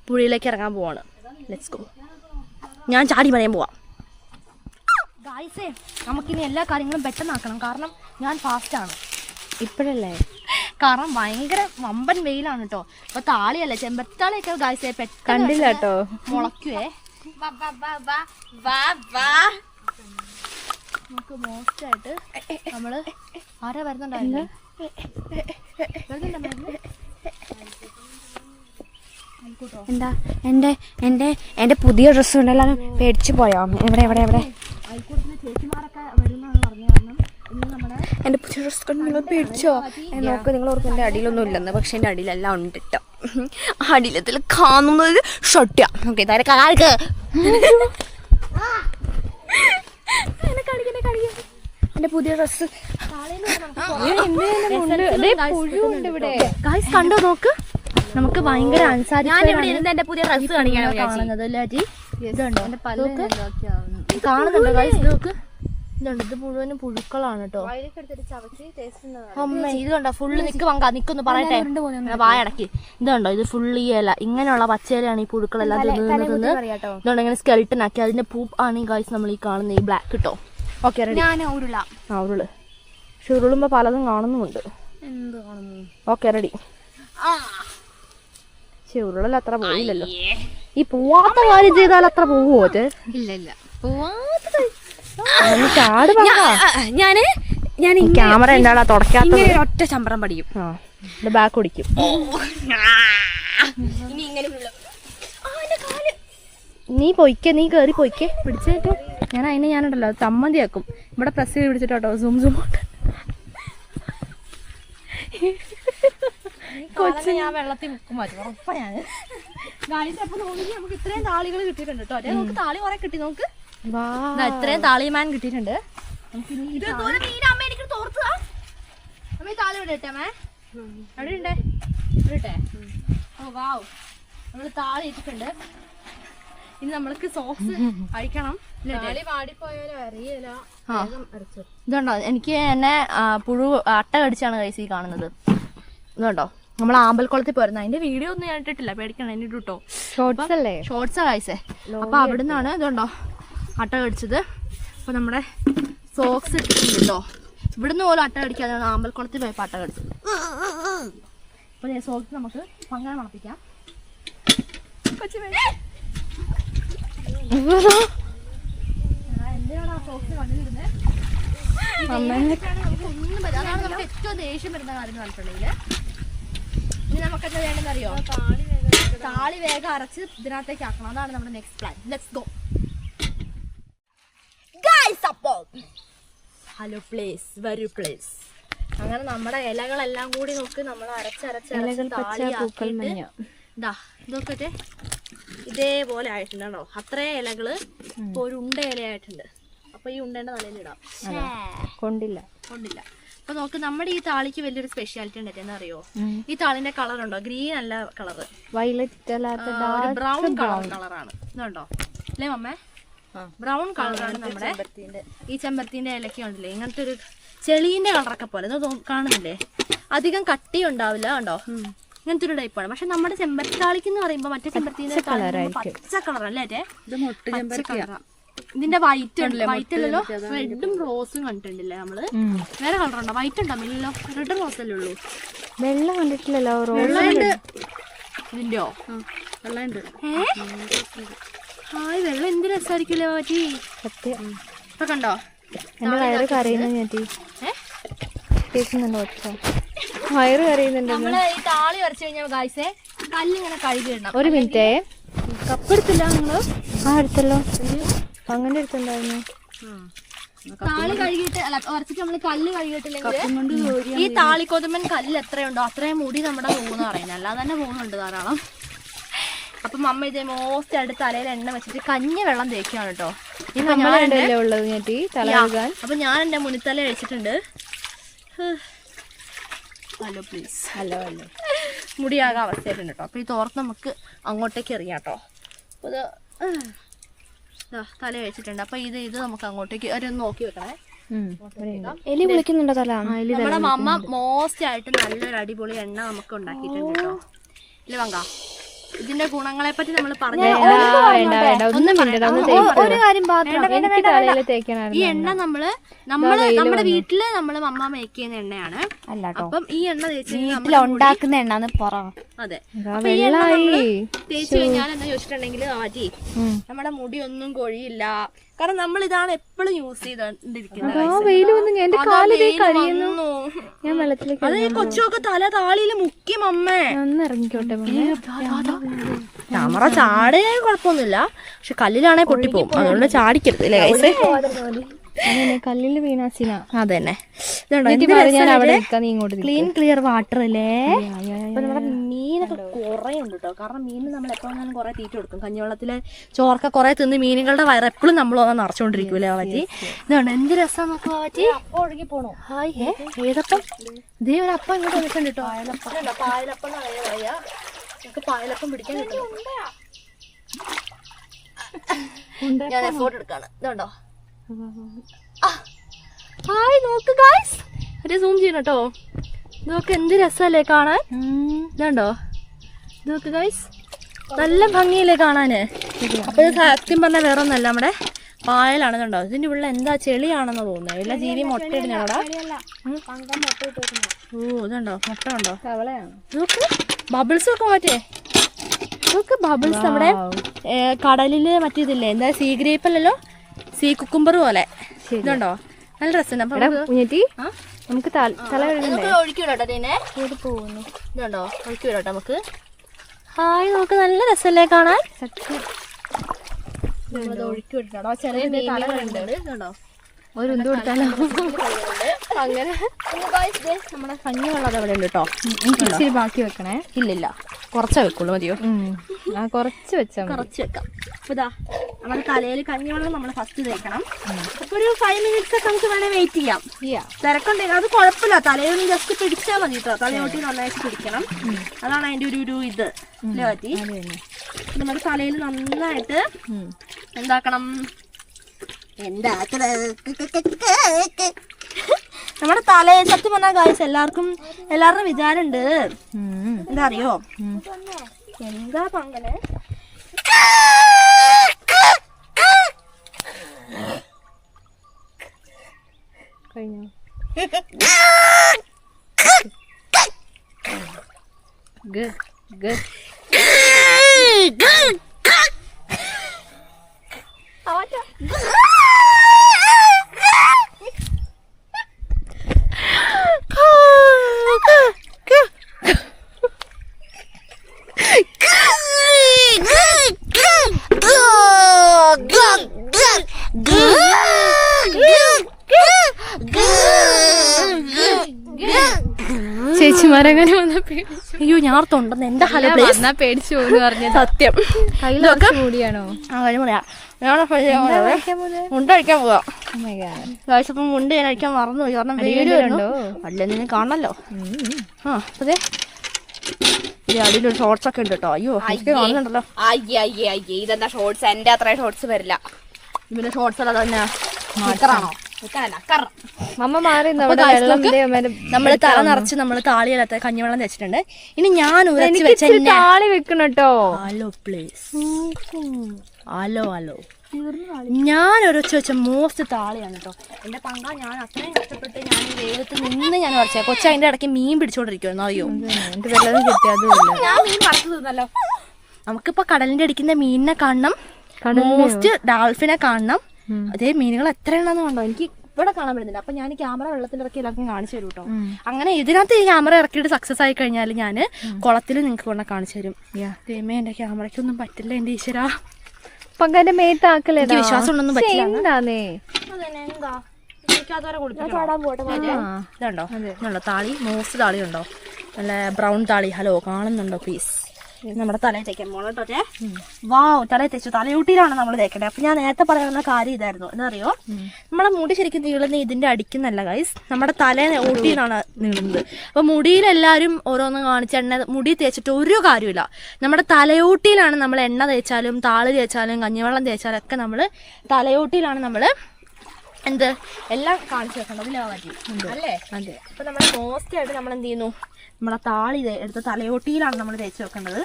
പുഴയിലേക്ക് ഇറങ്ങാൻ പോവാണ്. Let's go. ഞാൻ ചാടി പറയാൻ പോവാം. ഗായ്സേ നമുക്കിനി എല്ലാ കാര്യങ്ങളും പെട്ടെന്നാക്കണം. കാരണം ഞാൻ ഫാസ്റ്റാണ് ഇപ്പഴല്ലേ, കാരണം ഭയങ്കര വമ്പൻ വെയിലാണ് കേട്ടോ. അപ്പൊ താളിയല്ലേ ചെമ്പത്താളിയൊക്കെ ഗായ്സേ പെട്ടെന്ന് കണ്ടില്ല കേട്ടോ. മുളയ്ക്കുവേ. നമുക്ക് മോസ്റ്റ് ആയിട്ട് നമ്മള് ആരാ വരുന്നുണ്ടായിരുന്നു? എന്താ എന്റെ പുതിയ ഡ്രസ്സ് ഉണ്ടല്ലോ, പേടിച്ചു പോയോ? എവിടെ ചേച്ചിമാരൊക്കെ വരുന്നാണ് പറഞ്ഞു. കാരണം ഇന്ന് നമ്മുടെ എന്റെ പുതിയ ഡ്രസ്സ് കണ്ട് നിങ്ങൾ പേടിച്ചോ? നോക്ക്, നിങ്ങൾ ഓർക്കും എന്റെ അടിയിലൊന്നും ഇല്ലെന്ന്. പക്ഷെ എന്റെ അടിയിലെല്ലാം ഉണ്ട് കേട്ടോ. അടിയിലത്തിൽ കാണുന്നത് ഷൊട്ടിയാ. ഓക്കെ, ഇതാരെ കാർക്ക് എന്റെ പുതിയ ഡ്രസ്സ് കണ്ടോ നോക്ക്. നമുക്ക് ഭയങ്കര എന്റെ പുതിയ ഡ്രസ്സ് കാണിക്കാനാണ് കാണുന്നത്. ഇതുണ്ടോ കാണുന്നുണ്ടോ ഗൈസ്? നോക്ക്, ഇതുണ്ട്. ഇത് മുഴുവനും പുഴുക്കളാണ് കേട്ടോ. അമ്മ ഇത് കണ്ടോ ഫുള്ള് നിക്കൊന്ന് പറയട്ടെ, വായടക്കി. ഇതുണ്ടോ ഇത് ഫുള്ള് ഈ ഇല, ഇങ്ങനെയുള്ള പച്ചയിലാണ് ഈ പുഴുക്കളെല്ലാം തിന്ന്. ഇതുകൊണ്ട് ഇങ്ങനെ സ്കെൽട്ടൻ ആക്കി അതിന്റെ പൂപ്പ് ആണ് ഈ ഗൈസ് നമ്മൾ ഈ കാണുന്ന ഈ ബ്ലാക്ക് കേട്ടോ. Okay ready. ഉരുള് പക്ഷെ ഉരുളുമ്പോ പലതും കാണുന്നുമുണ്ട്. Okay ready. പക്ഷെ ഉരുളൽ അത്ര പോയില്ലല്ലോ. ഈ പോവാത്ത കാര്യം ചെയ്താൽ അത്ര പോവോ? ഇല്ല ഞാൻ ക്യാമറ ഉണ്ടാടാ തുടക്കാത്ത ഒറ്റ ചമ്പറം പഠിക്കും. ബാക്ക് ഓടിക്കും. നീ പൊയ്ക്കേ, നീ കേറി പൊയ്ക്കേ. പിടിച്ചേട്ടോ ഞാനുണ്ടല്ലോ ചമ്മന്തി ആക്കും. ഇവിടെ പ്രസ് ചെയ്ത് പിടിച്ചിട്ടോ സും കൊച്ചു ഞാൻ വെള്ളത്തിൽ മുക്കും മാറ്റും ഉറപ്പാ ഞാൻ. അപ്പൊ നോക്കി നമുക്ക് ഇത്രയും താളികൾ കിട്ടിയിട്ടുണ്ട് കേട്ടോ. നമുക്ക് താളി കുറെ കിട്ടി. നോക്ക്, ഇത്രയും താളിമാൻ കിട്ടിയിട്ടുണ്ട്. താളി ഇടട്ടെ അമ്മേ? അവിടെ ഉണ്ടേ ഇടട്ടെ. ഓ വാവ്, നമ്മള് താളി ഇട്ടിട്ടുണ്ട്. ഇനി നമ്മൾക്ക് സോക്സ് അഴിക്കണം. ഇതുണ്ടോ എനിക്ക് എന്നെ പുഴു അട്ട കടിച്ചാണ് കൈസ് ഈ കാണുന്നത്. ഇതുണ്ടോ നമ്മൾ ആമ്പൽക്കുളത്തിൽ പോരുന്നത്. അതിന്റെ വീഡിയോ ഒന്നും ഞാൻ ഇട്ടിട്ടില്ല, പേടിക്കണം. എന്നെ ഇട്ടോ ഷോർട്സാ കൈസേ. അപ്പൊ അവിടുന്നാണ് ഇതുണ്ടോ അട്ട കടിച്ചത്. അപ്പൊ നമ്മുടെ സോക്സ് ഇട്ടിട്ടുണ്ട് കേട്ടോ. ഇവിടുന്ന് പോലും അട്ട കടിക്കാതെ ആമ്പൽക്കുളത്തിൽ പോയപ്പോ അട്ട കടിച്ചത്. അപ്പൊ സോക്സ് നമുക്ക് അങ്ങനെ മണപ്പിക്കാം. എന്തിനാണ് സോക്സ് കണ്ടിരുന്നത്? അതാണ് നമുക്ക് ഏറ്റവും ദേഷ്യം വരുന്ന കാര്യം പറഞ്ഞിട്ടുണ്ടെങ്കിൽ. ഇനി നമുക്ക് എന്താ വേണ്ടെന്ന് അറിയോ? താളി വേഗം അരച്ച് ഇതിനകത്തേക്ക് ആക്കണം. അതാണ് നമ്മുടെ next plan. Let's go guys. അപ്പോൾ ഹലോ പ്ലേസ് വരൂ പ്ലേസ്. അങ്ങനെ നമ്മുടെ ഇലകളെല്ലാം കൂടി നോക്ക് നമ്മൾ അരച്ചരച്ച് താളി ഇതാ ഇതൊക്കെ ഇതേപോലെ ആയിട്ടുണ്ട് കേട്ടോ. അത്രയും ഇലകള് ഇപ്പൊ ഒരു ഉണ്ട ഇലയായിട്ടുണ്ട്. അപ്പൊ ഈ ഉണ്ടേന്റെ തലയിലിടാം. കൊണ്ടില്ല. അപ്പൊ നോക്ക്, നമ്മുടെ ഈ താളിക്ക് വലിയൊരു സ്പെഷ്യാലിറ്റി ഉണ്ട്. എന്നറിയോ? ഈ താളിന്റെ കളർ ഉണ്ടോ? ഗ്രീൻ അല്ല കളറ്, വയലറ്റ് ബ്രൗൺ കളറാണ്. ഇതുണ്ടോ അല്ലേ മമ്മേ? ബ്രൗൺ കളറാണ് നമ്മുടെ ഈ ചെമ്പരത്തിന്റെ ഇലയ്ക്ക് ഉണ്ടല്ലേ. ഇങ്ങനത്തെ ഒരു ചെളീന്റെ കളറൊക്കെ പോലെ കാണുന്നില്ലേ? അധികം കട്ടി ഉണ്ടാവില്ല കണ്ടോ. ഇങ്ങനത്തെ ഒരു ടൈപ്പാണ്. പക്ഷെ നമ്മുടെ ചെമ്പരത്താളിക്ക് എന്ന് പറയുമ്പോ മറ്റേ ചെമ്പരത്തിന്റെ പച്ച കളറല്ലേ? ഇതിന്റെ വൈറ്റ് ഉണ്ടല്ലേ? വൈറ്റ് അല്ലല്ലോ, റെഡും റോസും കണ്ടിട്ടുണ്ടല്ലേ നമ്മള്? വേറെ കളർ ഉണ്ടോ? വൈറ്റ് ഉണ്ടല്ലോ, റെഡും റോസ് അല്ലേ ഉള്ളൂ. വെള്ള കണ്ടിട്ടില്ലല്ലോ. വെള്ളമുണ്ട് ഇതിന്റെയോ? വെള്ളമുണ്ട്. ഹായ്, വെള്ളം എന്ത് രസമായിരിക്കില്ലേ മാറ്റി. ഇപ്പൊ കണ്ടോ എന്റെ വയറ് കരയുന്നുണ്ട്. വയറ് കരയുന്നുണ്ട്. നമ്മള് ഈ താളി വരച്ചു കഴിഞ്ഞാൽ ഗായ്സേ കല്ലിങ്ങനെ കഴുകിയിടണം. ഒരു മിനിറ്റേ, കപ്പ് എടുത്തില്ല നിങ്ങള്? എടുത്തല്ലോ. അങ്ങനെ എടുത്തുണ്ടായിരുന്നു. താളി കഴുകിയിട്ട് അല്ല വരച്ചിട്ട് നമ്മള് കല്ല് കഴുകിയിട്ടില്ലെങ്കിൽ ഈ താളിക്കൊതുമ്പൻ കല്ല് എത്രയുണ്ടോ അത്രയും മുടി നമ്മുടെ പോകുന്ന പറയുന്നത്. അല്ലാതെ തന്നെ പോകുന്നുണ്ട് ധാരാളം. അപ്പം അമ്മ ഇതേ മോസ്റ്റ് ആയിട്ട് തലയിൽ എണ്ണ വെച്ചിട്ട് കഞ്ഞി വെള്ളം തേക്കുകയാണ് കേട്ടോ. അപ്പൊ ഞാൻ എന്റെ മുനിത്തല കഴിച്ചിട്ടുണ്ട്. Hello please. ഹലോ മുടിയാകെ അവസ്ഥയായിട്ടുണ്ട് കേട്ടോ. അപ്പൊ ഈ തോർത്ത് നമുക്ക് അങ്ങോട്ടേക്ക് എറിയാം കേട്ടോ. അപ്പൊ ഇത് തല കഴിച്ചിട്ടുണ്ട്. അപ്പൊ ഇത് നമുക്ക് അങ്ങോട്ടേക്ക് ഒരു നോക്കി വെക്കണേ. എലി വിളിക്കുന്നുണ്ടോ തല? നമ്മുടെ മമ്മ മോസ്റ്റ് ആയിട്ട് നല്ലൊരു അടിപൊളി എണ്ണ നമുക്ക് ഉണ്ടാക്കിയിട്ടുണ്ട് കേട്ടോ. ഇല്ല പങ്ക ഇതിന്റെ ഗുണങ്ങളെ പറ്റി നമ്മൾ പറഞ്ഞു. ഒന്നും വേണ്ട, ഒരു കാര്യം ഈ എണ്ണ നമ്മുടെ വീട്ടില് നമ്മള് അമ്മ മേക്ക് ചെയ്യുന്ന എണ്ണയാണ്. അപ്പം ഈ എണ്ണ തേച്ച് ഉണ്ടാക്കുന്ന എണ്ണ പറ. അതെ, ഈ എണ്ണ നമ്മള് തേച്ച് കഴിഞ്ഞാൽ എന്താ ചോദിച്ചിട്ടുണ്ടെങ്കിൽ ആജി നമ്മുടെ മുടി ഒന്നും കൊഴിയില്ല. കാരണം നമ്മൾ ഇതാണ് എപ്പോഴും യൂസ് ചെയ്തോണ്ടിരിക്കുന്നത്. അത് കൊച്ചൊക്കെ തല താളിയില് മുക്കി മമ്മേ ഇറങ്ങിക്കോട്ടെ. ക്യാമറ ചാടേ കുഴപ്പമൊന്നുമില്ല, പക്ഷെ കല്ലിലാണെ പൊട്ടിപ്പോവും, അതുകൊണ്ട് ചാടിക്കരുത് അല്ലേ ഗൈസ്? കല്ലില് വീണാസിന അതന്നെ. ക്ലീൻ ക്ലിയർ വാട്ടർ അല്ലേ? അപ്പൊ നമ്മുടെ മീനൊക്കെ കുറെ ഉണ്ട് കേട്ടോ. കാരണം മീൻ നമ്മൾ എപ്പോഴും കുറെ തീറ്റ കൊടുക്കും. കഞ്ഞിവെള്ളത്തിലെ ചോറൊക്കെ കുറെ തിന്ന് മീനുകളുടെ വയറ് എപ്പോഴും നമ്മൾ നിറച്ചോണ്ടിരിക്കൂലേ പറ്റി. ഇതുണ്ട് എന്ത് രസം നോക്കുക പറ്റി. ഒഴുകി പോണോ? ഹായ് ഏതപ്പം? ഇതേ ഒരു അപ്പം ഇങ്ങോട്ട് വന്നിട്ടുണ്ട് കേട്ടോ. പായലപ്പം എന്നാണ് പറയാ. നമുക്ക് പായലപ്പം പിടിക്കാൻ കിട്ടും. ഞാൻ എഫോർട്ട് എടുക്കാണ്. ഇതുണ്ടോ? ഹായ് നോക്ക് ഗായ്സ്, ഒരു സൂം ചെയ്യണം കേട്ടോ. ഇതൊക്കെ എന്ത് രസമല്ലേ കാണാൻ. ഇതുണ്ടോ? ഇതൊക്കെ ഗായ്സ് നല്ല ഭംഗിയില്ലേ കാണാന്. അപ്പൊ ഇത് സത്യം പറഞ്ഞാൽ വേറെ ഒന്നല്ല, നമ്മുടെ പായലാണ്. ഇതുണ്ടോ? ഇതിന്റെ ഉള്ളിൽ എന്താ ചെളിയാണെന്ന് തോന്നുന്നത്. എല്ലാ ജീവി മുട്ട ഇടുന്നതാടാ. ഓ ഇതുണ്ടോ മുട്ട ഉണ്ടോ? ഇതൊക്കെ ബബിൾസ് ഒക്കെ മാറ്റേ. ഇതൊക്കെ ബബിൾസ് നമ്മുടെ കടലില് മറ്റേതില്ലേ, എന്താ സീ ഗ്രേപ്പല്ലല്ലോ, സീ കുക്കുംബർ പോലെ. ഇതുണ്ടോ? നല്ല രസം. നമുക്ക് ഒഴുക്കി വിടട്ടെ ഇതിനെ. ഇതുണ്ടോ? ഒഴുക്കി വിടട്ടെ നമുക്ക്. ഹായ് നോക്ക്, നല്ല രസമല്ലേ കാണാൻ. ഒഴുക്കി വിടട്ടോ. ചെറിയ തലകളുണ്ട്. ഇതുണ്ടോ? ഒരു എന്ത് കൊടുത്താലോ അങ്ങനെ നമ്മുടെ കഞ്ഞിവെള്ളം അവിടെ ഉണ്ട് കേട്ടോ. ഇച്ചിരി ബാക്കി വെക്കണേ. ഇല്ലില്ല, കുറച്ചേ വെക്കുള്ളൂ. മതിയോ? കുറച്ച് വെച്ചാൽ കുറച്ച് വെക്കാം. അപ്പൊ ഇതാ നമ്മുടെ തലയിൽ കഞ്ഞിവെള്ളം നമ്മൾ ഫസ്റ്റ് തേക്കണം. അപ്പൊ ഒരു 5 minutes ഒക്കെ നമുക്ക് വേണേൽ വെയിറ്റ് ചെയ്യാം. തിരക്കുണ്ടെങ്കിൽ അത് കുഴപ്പമില്ല, തലയൊന്നും ജസ്റ്റ് പിടിച്ചാൽ മതി കേട്ടോ. തലയോട്ടി നന്നായിട്ട് പിടിക്കണം, അതാണ് അതിന്റെ ഒരു ഇത് അല്ലേ പറ്റി. നമ്മുടെ തലയിൽ നന്നായിട്ട് എന്താക്കണം, നമ്മുടെ തലയെ സത്യം പറഞ്ഞാൽ ഗായ്സ് എല്ലാവരുടെ വിചാരമുണ്ട് എന്താ അറിയോ, എന്താ അങ്ങനെ കഴിഞ്ഞു. ചേച്ചിമാരങ്ങനെ വന്നാ പേടിച്ചു. അയ്യോ ഞാൻ ഓർത്തുണ്ടെന്ന് എന്റെ വന്നാ പേടിച്ചു പോകുന്നു പറഞ്ഞ സത്യം. കയ്യിലൊക്കെ കൂടിയാണോ? മുണ്ട കഴിക്കാൻ പോവാ. കഴിച്ചപ്പം മുണ്ട് ഞാൻ കഴിക്കാൻ മറന്നുപോയി, കാരണം വീടുണ്ടോ അല്ല നിന്നെ കാണണല്ലോ. അതെ അടിയിലൊരു ഷോർട്സ് ഒക്കെ ഉണ്ട് കേട്ടോ. അയ്യോ കാണുന്നുണ്ടല്ലോ. ഇതെന്താ ഷോർട്സ്? എന്റെ അത്ര ഷോർട്സ് വരില്ല. പിന്നെ ഷോർട്സ് അല്ല തന്നെ നിക്കറാണോ? മമ്മ മാറി. നമ്മള് തല നിറച്ച് നമ്മള് താളിയല്ലാത്ത കഞ്ഞിവെള്ളം വെച്ചിട്ടുണ്ട്. ഇനി ഞാൻ താളി വെക്കണട്ടോ. ഹലോ പ്ലീസ്, ഹലോ ഹലോ, ഞാൻ ഒരൊച്ച വെച്ച മോസ്റ്റ് താളിയാണ് കേട്ടോ. എന്റെ പങ്ക ഞാൻ അത്രയും കഷ്ടപ്പെട്ട് ഞാൻ ഈ വെയിലത്ത് നിന്ന് ഞാൻ വരച്ച കൊച്ച അതിന്റെ ഇടയ്ക്ക് മീൻ പിടിച്ചോണ്ടിരിക്കുവായിരുന്നു. അയ്യോ ഞാൻ മീൻ വറുത്ത് തിന്നല്ലോ. നമുക്കിപ്പോ കടലിന്റെ അടിക്കുന്ന മീനിനെ കാണണം, മോസ്റ്റ് ഡാൾഫിനെ കാണണം. അതേ മീനുകൾ എത്ര എണ്ണമെന്ന് കണ്ടോ, എനിക്ക് ഇവിടെ കാണാൻ പറ്റുന്നില്ല. അപ്പൊ ഞാൻ ക്യാമറ വെള്ളത്തിലിറക്കി എല്ലാവർക്കും കാണിച്ചു തരും കേട്ടോ. അങ്ങനെ ഇതിനകത്ത് ഈ ക്യാമറ ഇറക്കിയിട്ട് സക്സസ് ആയി കഴിഞ്ഞാൽ ഞാൻ കുളത്തിൽ നിങ്ങൾക്ക് കൊണ്ട് കാണിച്ചു തരും. ദൈവമേ എന്റെ ക്യാമറയ്ക്കൊന്നും പറ്റില്ല എന്റെ ഈശ്വരാ. പങ്കന്റെ മേത്താക്കല്ലേ, വിശ്വാസം ഉണ്ടൊന്നും പറ്റില്ല. ഇതുണ്ടോ താളി, മോസ്റ്റ് താളി ഉണ്ടോ, നല്ല ബ്രൗൺ താളി. ഹലോ കാണുന്നുണ്ടോ പ്ലീസ്? നമ്മുടെ തലയിൽ തേക്കാൻ പോണോട്ടെ. വാവ്, തലയിൽ തേച്ചു. തലയൂട്ടിയിലാണ് നമ്മൾ തേക്കേണ്ടത്. അപ്പൊ ഞാൻ നേരത്തെ പറയാവുന്ന കാര്യം ഇതായിരുന്നു. എന്താ അറിയോ, നമ്മളെ മുടി ശരിക്കും നീളുന്ന ഇതിന്റെ അടിക്കുന്നല്ല ഗൈസ്, നമ്മുടെ തല ഊട്ടിയിലാണ് നീളുന്നത്. അപ്പൊ മുടിയിലെല്ലാരും ഓരോന്ന് കാണിച്ച് എണ്ണ മുടി തേച്ചിട്ട് ഒരു കാര്യമില്ല. നമ്മുടെ തലയൂട്ടിയിലാണ് നമ്മൾ എണ്ണ തേച്ചാലും താളി തേച്ചാലും കഞ്ഞിവെള്ളം തേച്ചാലും ഒക്കെ നമ്മൾ തലയൂട്ടിയിലാണ് നമ്മൾ എന്ത് എല്ലാം കാണിച്ചു വെക്കണം അതിലാ പറ്റി അല്ലേ? അതെ. അപ്പൊ നമ്മുടെ മോസ്റ്റ് ആയിട്ട് നമ്മൾ എന്ത് ചെയ്യുന്നു, നമ്മളെ താളി എടുത്ത തലയോട്ടിയിലാണ് നമ്മൾ തേച്ച് വെക്കേണ്ടത്.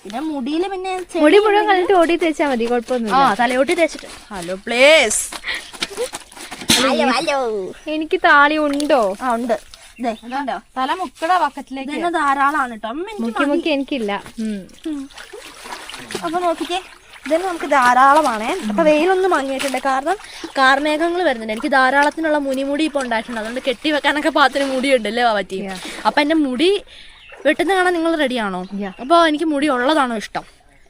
പിന്നെ മുടിയിൽ പിന്നെ മുടി മുഴുവൻ കളഞ്ഞിട്ട് ഓടി തേച്ചാൽ മതി, കുഴപ്പമൊന്നും. തലയോട്ടി തേച്ചിട്ട് ഹലോ പ്ലേസ്. എനിക്ക് താളി ഉണ്ടോ? ഉണ്ട്. തല മുക്കട ബക്കറ്റിലേക്ക് ധാരാളമാണ് കേട്ടോ. മുക്കി എനിക്കില്ല. അപ്പൊ നോക്കിക്കേ, ഇതെല്ലാം നമുക്ക് ധാരാളമാണേ. അപ്പൊ വെയിലൊന്നും മങ്ങിയിട്ടുണ്ട്, കാരണം കാർമേഘങ്ങൾ വരുന്നുണ്ട്. എനിക്ക് ധാരാളത്തിനുള്ള മുനിമുടി ഇപ്പൊ ഉണ്ടായിട്ടുണ്ട്, അതുകൊണ്ട് കെട്ടി വെക്കാനൊക്കെ പാത്തിന് മുടിയുണ്ടല്ലേ പറ്റി. അപ്പൊ എന്റെ മുടി വെട്ടുന്ന കാണാൻ നിങ്ങൾ റെഡിയാണോ? അപ്പൊ എനിക്ക് മുടി ഉള്ളതാണോ ഇഷ്ടം?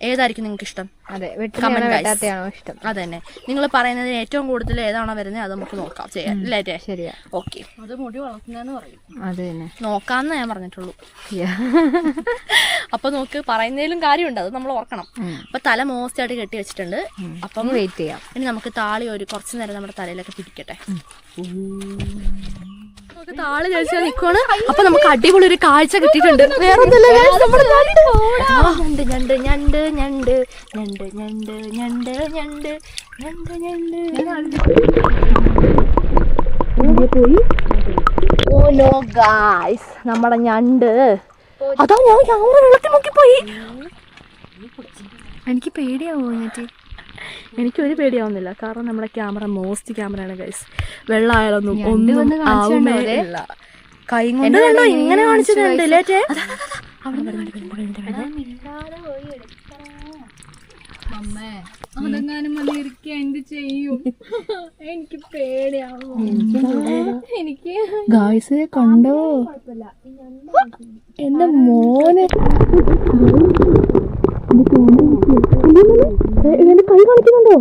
ഏതായിരിക്കും നിങ്ങൾക്ക് ഇഷ്ടം? അതെ, വെട്ടാത്തയാണോ ഇഷ്ടം? അതന്നെ, നിങ്ങൾ പറയുന്നതിന് ഏറ്റവും കൂടുതൽ ഏതാണോ വരുന്നത് അത് നമുക്ക് നോക്കാം, ചെയ്യാം അല്ലേ? ശരിയാ, ഓക്കെ. അത് മുടി വളർത്തുന്നതെന്ന് പറയും. അത് തന്നെ നോക്കാന്ന് ഞാൻ പറഞ്ഞിട്ടുള്ളൂ. അപ്പൊ നോക്ക്, പറയുന്നതിലും കാര്യമുണ്ട്, അത് നമ്മൾ ഓർക്കണം. അപ്പൊ തല മോസ്റ്റായിട്ട് കെട്ടി വെച്ചിട്ടുണ്ട്. അപ്പം വെയിറ്റ് ചെയ്യാം. ഇനി നമുക്ക് താളി കുറച്ചു നേരം നമ്മുടെ തലയിലൊക്കെ പിടിക്കട്ടെ. നമുക്ക് താളി കഴിച്ചാൽ നിൽക്കുവാണ്. അപ്പൊ നമുക്ക് അടിപൊളി ഒരു കാഴ്ച കിട്ടിയിട്ടുണ്ട്. വേറൊന്നല്ല, ഞണ്ട് ഞണ്ട് ഞണ്ട് ഞണ്ട് ഞണ്ട് ഞണ്ട് ഞണ്ട് ഞണ്ട് ഞണ്ട് പോയി. ഓ നോ ഗായ്സ്, നമ്മുടെ ഞണ്ട് അതാ. ഞാൻ ക്യാമറ വെള്ളത്തിൽ നോക്കിപ്പോയി. എനിക്ക് പേടിയാവോ? എനിക്കൊരു പേടിയാവുന്നില്ല, കാരണം നമ്മുടെ ക്യാമറ മോസ്റ്റ് ക്യാമറയാണ് ഗൈസ്. വെള്ളമായാലൊന്നും ഒന്നും ആവുന്നില്ല. കൈ കൊണ്ട് കണ്ടോ ഇങ്ങനെ കാണിച്ചിട്ടുണ്ട്. എനിക്ക് പേടിയാവോ? എനിക്ക് ഗായ്സ് കണ്ടോ എന്റെ മോനെ, എന്റെ കൈ കാണിക്കുന്നുണ്ടോ?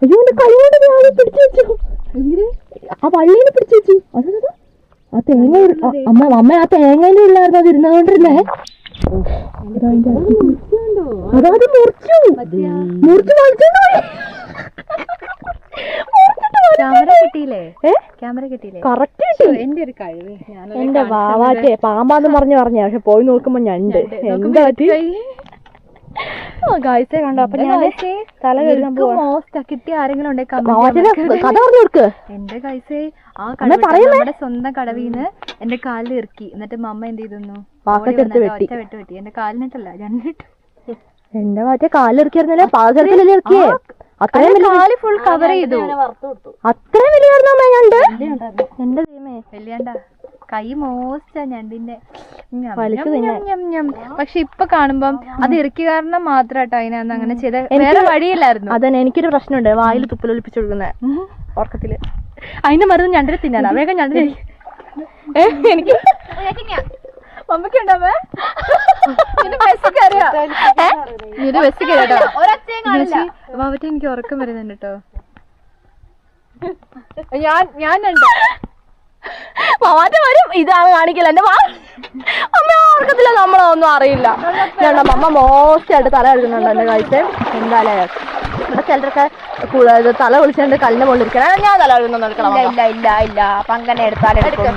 അയ്യോ, എന്റെ കൈ കൊണ്ട് ഞാൻ പിടിച്ചു വെച്ചു. ആ വള്ളിയിൽ പിടിച്ചു വെച്ചു. അതാ ആ തേങ്ങ. അമ്മ ആ തേങ്ങയിലും ഇല്ലായിരുന്നു അത് ഇരുന്നോണ്ടിരുന്നേ. അതാത് മുറിച്ചു ക്യാമറ കിട്ടിയില്ലേ? ക്യാമറ കിട്ടിയില്ലേ? കറക്റ്റ്. എന്റെ ഒരു കഴിവ്. എന്റെ വാവാറ്റേ പാമ്പാന്ന് പറഞ്ഞേ, പക്ഷെ പോയി നോക്കുമ്പോ ഞണ്ട്. എന്താ പറ്റി? ഗായ്സേ കണ്ടോ? അപ്പൊ ഞാൻ തല കഴുകാൻ മോസ്റ്റ് കിട്ടിയ ആരെങ്കിലും ഉണ്ടെങ്കിൽ കഥ പറഞ്ഞു കൊടുക്ക്. എന്റെ ഗൈസേ ആ നമ്മുടെ സ്വന്തം കടവിന്ന് എന്റെ കാലിൽ ഇറക്കി. എന്നിട്ട് മമ്മ എന്ത് ചെയ്തു? വെട്ടി. എന്റെ കാലിനിട്ടല്ല, രണ്ടിട്ട്. എന്റെ മറ്റേ കാലിറക്കിയായിരുന്നല്ലേ, പാചകത്തിലല്ലേ ഇറക്കിയേ? അത്രയും കാല് ഫുൾ കവർ ചെയ്തു. അത്രയും വലിയ ഞണ്ട്. എന്റെ ദൈവമേ, വലിയണ്ട കൈ മോസ്റ്റാ ഞണ്ടിന്റെ. പക്ഷെ ഇപ്പൊ കാണുമ്പം അത് ഇറക്കി കാരണം മാത്രാട്ടോ അതിനകത്ത് അങ്ങനെ ചെയ്ത, വേറെ വഴിയില്ലായിരുന്നു. അതന്നെ, എനിക്കൊരു പ്രശ്നമുണ്ട്, വായിൽ തുപ്പലൊലിപ്പിച്ചു കൊടുക്കുന്നത് ഉറക്കത്തില്. അതിന്റെ മരുന്ന് ഞണ്ടിനെ തിന്നാനാ. വേഗം ഞണ്ടിനെ എനിക്ക് മമ്മക്കുണ്ടോ? എനിക്ക് ഉറക്കം വരുന്നുണ്ട് കേട്ടോ. ഞാൻ മാമാറ്റ വരും. ഇതാണ് കാണിക്കല എന്റെ അമ്മ ഓർക്കത്തില്ല, നമ്മളൊന്നും അറിയില്ല. അമ്മ മോശമായിട്ട് തല കഴുകുന്നുണ്ട് എന്റെ കാഴ്ച. എന്തായാലും ഇവിടെ ചിലരൊക്കെ തല വിളിച്ചുകൊണ്ട് കല്ലിന്റെ മുകളിൽ ഇരിക്കണം. ഞാൻ തല കഴുകുന്നു എടുക്കണം. ഇല്ല അപ്പൊ അങ്ങനെ എടുത്താലെടുക്കും.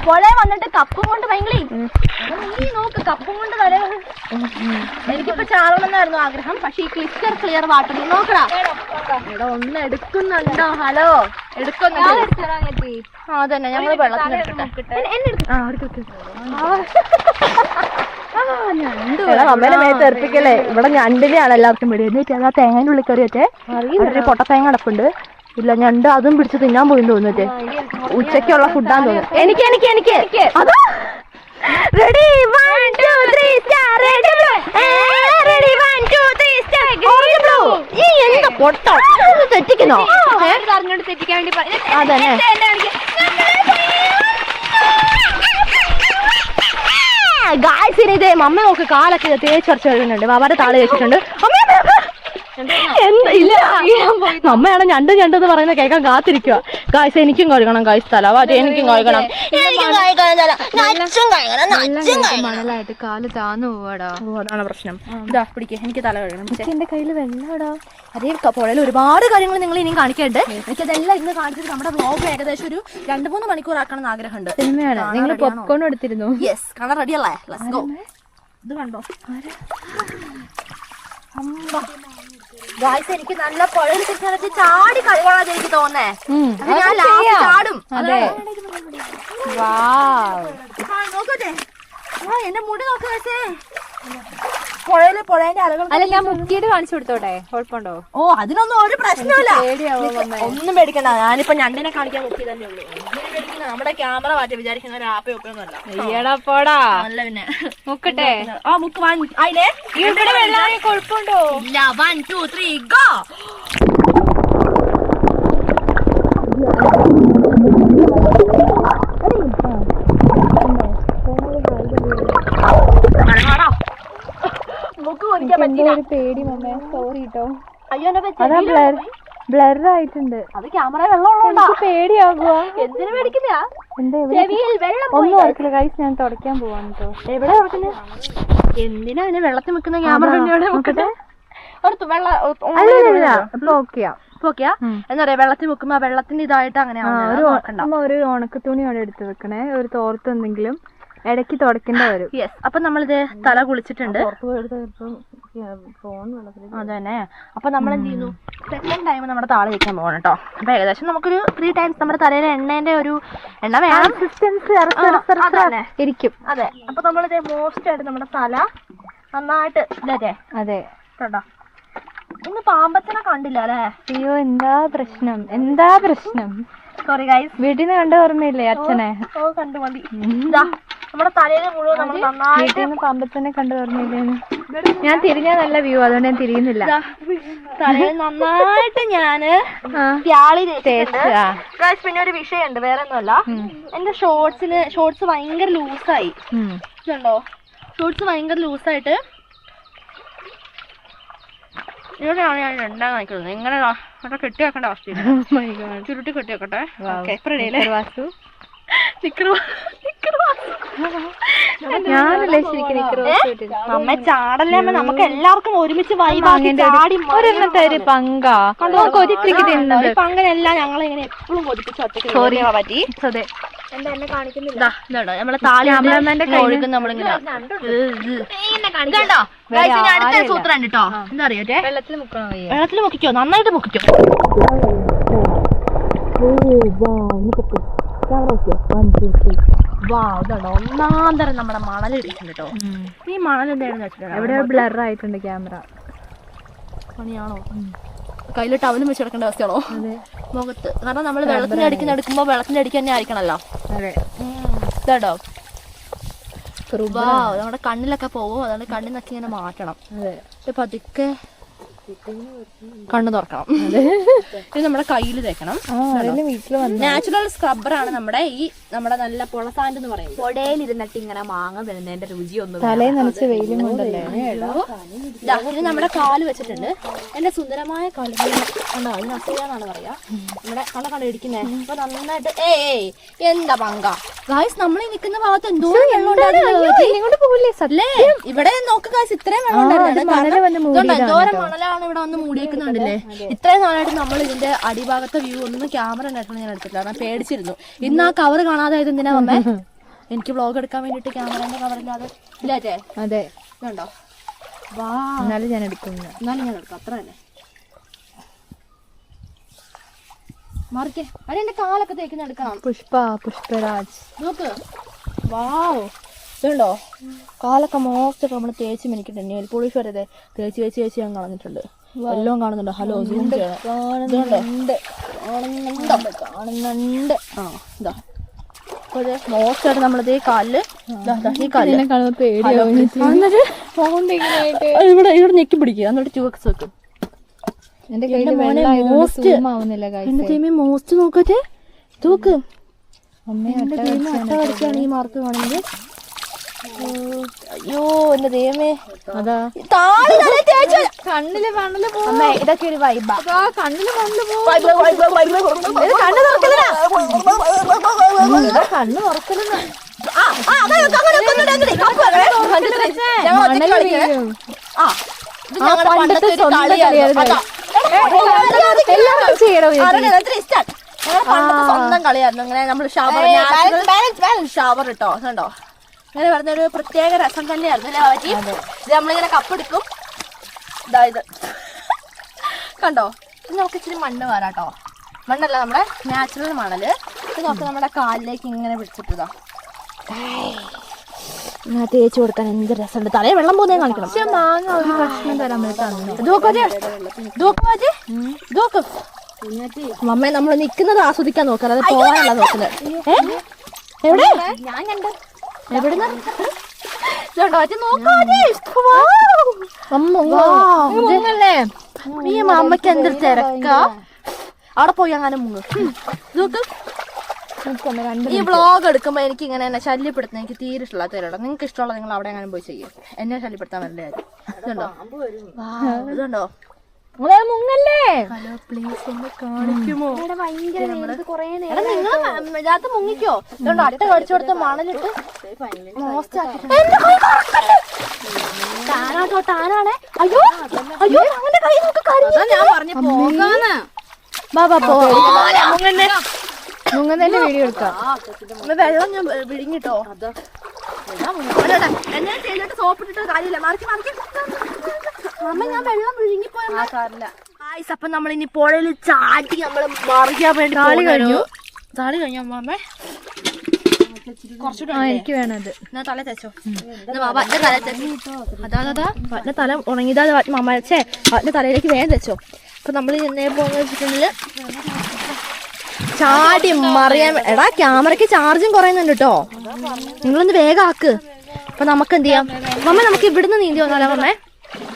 പുഴ വന്നിട്ട് കപ്പും കൊണ്ട് ഭയങ്കര നോക്ക്, കപ്പും കൊണ്ട് തല. എനിക്കിപ്പോ ചാടണമെന്നായിരുന്നു ആഗ്രഹം, പക്ഷെ ഈ ക്ലിയർ വാട്ടറിൽ നോക്കടാ. ഇവിടെ ഒന്ന് എടുക്കുന്നുണ്ടോ? ഹലോ, എടുക്കുന്നുണ്ട്. അതന്നെ, ഞങ്ങള് വെള്ളത്തിനെടുക്കട്ടെ. അമ്മേനെ മേത്ത് എറിപ്പിക്കല്ലേ. ഇവിടെ ഞണ്ടിനെയാണ് എല്ലാവർക്കും പേടി. എന്നിട്ട് ആ തേങ്ങയുടെ ഉള്ളിൽ കയറി വെച്ചേ, ഒരു പൊട്ട തേങ്ങ അടപ്പുണ്ട്. ഇല്ല, ഞണ്ട് അതും പിടിച്ച് തിന്നാൻ പോയി തോന്നിട്ടേ. ഉച്ചക്കുള്ള ഫുഡാന്ന് തോന്നുന്നു. എനിക്ക് അതാ റെഡി 1 2 3 സ്റ്റാർ. Ready 1 2 3 star. ഈ എന്താ പൊട്ട തെറ്റിക്കുന്നോ? തെറ്റിക്കാൻ വേണ്ടി അതന്നെ. ഗായ്സിന് ഇതേ മമ്മ നോക്ക്, കാലൊക്കെ തേച്ചരച്ച് കഴുകുന്നുണ്ട്. വാവാരെ താള് വെച്ചിട്ടുണ്ട്. ഇല്ല, അമ്മയാണ് ഞണ്ട് എന്ന് പറയുന്നത് കേൾക്കാൻ കാത്തിരിക്കുക. ഗായ്സ് എനിക്കും കഴുകണം ഗായ്സ് തല. എനിക്കും കഴുകണം. മണലായിട്ട് കാല് താന്നു പോവാടാ. അതാണ് പ്രശ്നം. ഇതാ പിടിക്കുക, എനിക്ക് തല കഴുകണം. എന്റെ കയ്യിൽ വെള്ളടാ. അതേ പുഴയിൽ ഒരുപാട് കാര്യങ്ങൾ നിങ്ങൾ ഇനിയും കാണിക്കണ്ട്. എനിക്കതെല്ലാം ഇന്ന് കാണിച്ചിട്ട് നമ്മുടെ വ്ലോഗ് ഏകദേശം ഒരു 2-3 മണിക്കൂർ ആക്കണം എന്ന് ആഗ്രഹമുണ്ട്. സിനിമയാണ്. നിങ്ങൾ പോപ്കോൺ എടുത്തിരുന്നു? യെസ്, കാണാൻ റെഡിയല്ലേ? Let's go. ഇത് കണ്ടോ? ഗായ്സ് എനിക്ക് നല്ല പുഴയിൽ കിടച്ച് ചാടി കളികളാണ് എനിക്ക് തോന്നേ. ഞാൻ ലാസ്റ്റ് ചാടും. അതെ. നോക്കട്ടെ, എന്റെ മുടി നോക്ക് ഗായ്സേ. പുഴേന്റെ അലകൾ. അല്ല ഞാൻ മുക്കിയിട്ട് കാണിച്ചു കൊടുത്തോട്ടെ, കുഴപ്പമുണ്ടോ? ഓ അതിനൊന്നും ഒരു പ്രശ്നമില്ല, പേടിയാവോ? ഒന്നും പേടിക്കണ്ട. ഞാനിപ്പോ ഞണ്ടിനെ കാണിക്കാൻ നോക്കി തന്നെ ഉള്ളൂ. നമ്മുടെ ക്യാമറ മാറ്റി വിചാരിക്കുന്ന ഒരു ആപ്പ ഒക്കെയൊന്നുമല്ല. പോടാ നല്ല പിന്നെ മുക്കട്ടെ. ആ മുക്ക് അതിലെ ഇവിടെ വെള്ളം കുഴപ്പമുണ്ടോ? ഇല്ല. 1 2 3 ഗോ. പേടി മമ്മേ, സോറി കേട്ടോ. അയ്യോ അതാ ബ്ലർ ആയിട്ടുണ്ട്. അത് ക്യാമറ വെള്ളം പേടിയാകുക. എന്തിനു പേടിക്കുന്ന? ഒന്നും ഓർക്കില്ല ഗൈസ്, ഞാൻ തുടയ്ക്കാൻ പോവാണ് കേട്ടോ. എവിടെ എന്തിനാ അതിനെ വെള്ളത്തിൽ വെക്കുന്ന ക്യാമറ? എന്താ പറയാ, വെള്ളത്തിൽ വെക്കുമ്പോ വെള്ളത്തിന്റെ ഇതായിട്ട് അങ്ങനെ ഒരു ഉണക്ക തുണി അവിടെ എടുത്ത് വെക്കണേ, ഒരു തോർത്ത് എന്തെങ്കിലും ഇടയ്ക്ക് തുടക്കേണ്ട വരും. യെസ്. അപ്പൊ നമ്മളിത് തല കുളിച്ചിട്ടുണ്ട്. അതന്നെ. അപ്പൊ നമ്മൾ എന്ത് ചെയ്യുന്നു, സെക്കൻഡ് ടൈം നമ്മുടെ താള വെക്കാൻ പോകണം കേട്ടോ. അപ്പൊ ഏകദേശം നമുക്കൊരു 3 times നമ്മുടെ തലയിലെ എണ്ണേന്റെ ഒരു എണ്ണ വേണം, ഇരിക്കും. അതെ. അപ്പൊ നമ്മളിത് മോസ്റ്റ് ആയിട്ട് നമ്മുടെ തല നന്നായിട്ട് ഇല്ലേ? അതെ കേട്ടോ. ഇന്ന് പാമ്പച്ചനെ കണ്ടില്ല അല്ലേ? അയ്യോ, എന്താ പ്രശ്നം? Sorry guys. വീട്ടിൽ നിന്ന് കണ്ട ഓർമ്മയില്ലേ അച്ഛനെ? ഓ കണ്ടു മതി. നമ്മുടെ തലയിൽ മുഴുവൻ നമ്മൾ നന്നായിട്ട് വീട്ടിൽ നിന്ന് പാമ്പച്ചനെ കണ്ട ഓർമ്മയില്ലേന്ന്. ഞാൻ തിരിഞ്ഞാൽ നല്ല വ്യൂ, അതുകൊണ്ട് ഞാൻ തിരിയുന്നില്ല. തലയിൽ നന്നായിട്ട് ഞാന് പിന്നെ ഒരു വിഷയമുണ്ട്, വേറെ ഒന്നുമല്ല. എന്റെ ഷോർട്സ് ഭയങ്കര ലൂസായി. ഇതുണ്ടോ, ഷോർട്സ് ഭയങ്കര ലൂസായിട്ട് ഇവിടെയാണ് ഞാൻ രണ്ടാം കാണിക്കുന്നത്. ഇങ്ങനെ കെട്ടി വെക്കേണ്ട അവസ്ഥയില്ല. ചുരുട്ടി കെട്ടി വെക്കട്ടെ. നമ്മ ചാടല്ലേ, നമുക്ക് എല്ലാവർക്കും ഒരുമിച്ച് പങ്കനെല്ലാം ഞങ്ങൾ ഇങ്ങനെ എപ്പോഴും കൊതിപ്പിച്ച് ഒറ്റയ്ക്ക് പറ്റി. എന്താ എന്നെ കാണിക്കുന്നില്ല? നമ്മളെ താലിന്റെ ഒഴുകും നമ്മളിങ്ങനെ. അടുത്ത സൂത്രം ഉണ്ട് കേട്ടോ. എന്താ അറിയോട്ടെ, വെള്ളത്തിൽ മുക്കിക്കോ, നന്നായിട്ട് മുക്കിക്കോ. ഇതുണ്ടോ, ഒന്നാം തരം നമ്മുടെ മണൽ ഇടിച്ചിട്ടുണ്ട് കേട്ടോ. ഈ മണൽ എന്തായിരുന്നു വെച്ചിട്ടുണ്ടോ, എവിടെ ബ്ലർ ആയിട്ടുണ്ട് ക്യാമറ. പണിയാണോ? കയ്യിൽ ടവലും വെച്ച് കിടക്കേണ്ട അവസ്ഥയാണോ മുഖത്ത്? കാരണം നമ്മൾ വെള്ളത്തിന്റെ അടിക്കുന്ന എടുക്കുമ്പോ വെള്ളത്തിന്റെ അടിക്ക് തന്നെ ആയിരിക്കണല്ലോ. ഇതാട്ടോ നമ്മുടെ കണ്ണിലൊക്കെ പോവും, അതുകൊണ്ട് കണ്ണിന്നൊക്കെ ഇങ്ങനെ മാറ്റണം. പതുക്കെ കണ്ണ് തുറക്കണം. ഇത് നമ്മുടെ കയ്യിൽ തേക്കണം. നാച്ചുറൽ സ്ക്രബ്ബറാണ് നമ്മുടെ നമ്മുടെ നല്ല പുളസാൻഡ് എന്ന് പറയുന്നത്. പുഴയിലിരുന്നിട്ട് ഇങ്ങനെ മാങ്ങ വരുന്നതിന്റെ രുചിയൊന്നും ഇത് നമ്മുടെ കാല് വെച്ചിട്ടുണ്ട്. എന്റെ സുന്ദരമായ കാല് കണ്ടോ, അതിന് അസൂയാന്നാണ് പറയാ. നമ്മുടെ കണ്ണ ഇടിക്കുന്നേ. അപ്പൊ നന്നായിട്ട് എന്താ പങ്ക ഗായ്സ്, നമ്മളീ നിൽക്കുന്ന ഭാഗത്ത് എന്തോ ഇവിടെ നോക്ക് ഗായ്സ്, ഇത്രയും വെള്ളം എന്തോരം മണലാണ് ഇവിടെ വന്ന് മൂടിയേക്കുന്നുണ്ടല്ലേ. ഇത്രയും നാളായിട്ട് നമ്മൾ ഇതിന്റെ അടിഭാഗത്തെ വ്യൂ ഒന്നും ക്യാമറ ഉണ്ടായിട്ട് ഞാൻ എടുത്തില്ല, ഞാൻ പേടിച്ചിരുന്നു. ഇന്ന് ആ കവർ കാണാതെ എന്തിനാ വന്നേ? എനിക്ക് വ്ളോഗ് എടുക്കാൻ വേണ്ടിട്ട് ക്യാമറന്റെ കവറില്ലാതെ ഇല്ലേ? അതെ, കണ്ടോ? എന്നാലും ഞാൻ എടുക്കാം, അത്ര തന്നെ. മറിക്കേ, അത് എന്റെ കാലൊക്കെ തേക്കുന്ന എടുക്കണം. പുഷ്പരാജ് നോക്ക്. വാവ്, ഇതുണ്ടോ കാലൊക്കെ മോസ്റ്റ് നമ്മൾ തേച്ച് മിനിക്കിട്ടുണ്ട്. നെയിൽ പോളിഷ് വരെ തേച്ച് ഞാൻ കളഞ്ഞിട്ടുണ്ട്. എല്ലാം കാണുന്നുണ്ടോ? ഹലോ, സൂം ചെയ്യണം. കാണുന്നുണ്ട്. ആ ഇതാ മോസ്റ്റ് ആയിട്ട് നമ്മളിത് കാലില് ഇവിടെ ഞെക്കി പിടിക്കുക, എന്നിട്ട് 2x വെക്കും. എന്റെ മോസ്റ്റ് നോക്കട്ടെ, നോക്ക്. അട്ട ഈ മാർക്ക് കാണുന്നത്. അയ്യോ എന്റെ ദൈവമേ, അതാ കണ്ണില് മണ്ണില് പോകും. ഇതൊക്കെ ഒരു വൈബാ. കണ്ണില് മണ്ണില് പോകും. കണ്ണ് തുറക്കലെന്ന് സ്വന്തം കളിയായിരുന്നു. ഇങ്ങനെ നമ്മൾ ഷവർ ഇട്ടോ കണ്ടോ, അങ്ങനെ പറഞ്ഞൊരു പ്രത്യേക രസം തന്നെയായിരുന്നു അല്ലേ? ഇത് നമ്മളിങ്ങനെ കപ്പെടുക്കും. ഇതായത് കണ്ടോ ഇത് നമുക്ക് ഇച്ചിരി മണ്ണ് വരാട്ടോ. മണ്ണല്ല നമ്മുടെ നാച്ചുറൽ മണല്. ഇത് നോക്ക് നമ്മുടെ കാലിലേക്ക് ഇങ്ങനെ പിടിച്ചിട്ടതാ. തേച്ച് കൊടുക്കാൻ എന്ത് രസമുണ്ട്. തലയിൽ വെള്ളം പോകുന്നേ കാണിക്കണം. പക്ഷെ മാങ്ങ ഒരു കഷ്ണം തരാൻ പറ്റും. മമ്മ നമ്മൾ നിക്കുന്നത് ആസ്വദിക്കാൻ നോക്കാം, അത് പോകാനല്ല നോക്കുന്നത്. എവിടെ ഞാൻ കണ്ടു എവിടുന്ന് ഈ അമ്മയ്ക്ക് എന്തൊരു തിരക്കാ. അവിടെ പോയി അങ്ങനെ മുങ്ങ്. ഈ വ്ളോഗ് എടുക്കുമ്പോ എനിക്ക് ഇങ്ങനെ എന്നെ ശല്യപ്പെടുത്തുന്ന എനിക്ക് തീരെ ഇഷ്ടമില്ലാത്തവരോട്. നിങ്ങൾക്ക് ഇഷ്ടമുള്ള നിങ്ങൾ അവിടെ അങ്ങനെ പോയി ചെയ്യും. എന്നെ ശല്യപ്പെടുത്താൻ വരണ്ടേ. ഇതുണ്ടോ ഇതുണ്ടോ മുങ്ങല്ലേ. ഹലോ പ്ലീസ് ഒന്ന് കാണിക്കുമോ? നിങ്ങൾ ഇതിനകത്ത് മുങ്ങിക്കോ. ഇതുണ്ടോ അട്ട കടിച്ചു കൊടുത്ത് മണലിട്ട് താനാട്ടോ താനാണേ. അയ്യോ അയ്യോ അങ്ങനെ കൈ നോക്ക്. ഞാൻ പറഞ്ഞു പോകാന്ന്. ബാബാ പോ മുങ്ങന്നെ. മുങ്ങുന്നതിന്റെ വീഡിയോ എടുക്കാം. വെള്ളം ഞാൻ വിഴുങ്ങിട്ടോ. എന്നെ ചെയ്തിട്ട് സോപ്പിട്ടിട്ട് കാര്യമില്ല. മറിച്ച് അമ്മ ഞാൻ വെള്ളം വിഴുങ്ങിപ്പോയില്ല. അപ്പൊ നമ്മളിനി പുഴയിൽ ചാടി നമ്മള് മറിയാൻ വേണ്ടി താളി കഴിഞ്ഞു. താളി കഴിഞ്ഞു അമ്മ. കുറച്ചുകൂടെ എനിക്ക് വേണം അത്. എന്നാ തല തെച്ചോ. തല തെച്ചോ. അതാ വട്ടിന്റെ തല ഉണങ്ങിയതാ. മമ്മ വെച്ചേ വട്ടിന്റെ തലയിലേക്ക് വേഗം തെച്ചോ. അപ്പൊ നമ്മൾ ഇന്നേ പോകുന്ന വെച്ചിട്ടുണ്ടെങ്കിൽ ചാടി മറിയാൻ. എടാ ക്യാമറയ്ക്ക് ചാർജും കുറയുന്നുണ്ട് കേട്ടോ. നിങ്ങളൊന്ന് വേഗം ആക്ക്. അപ്പൊ നമുക്ക് എന്ത് ചെയ്യാം മമ്മ, നമുക്ക് ഇവിടുന്ന് നീന്തി വന്നാലോ മമ്മേ?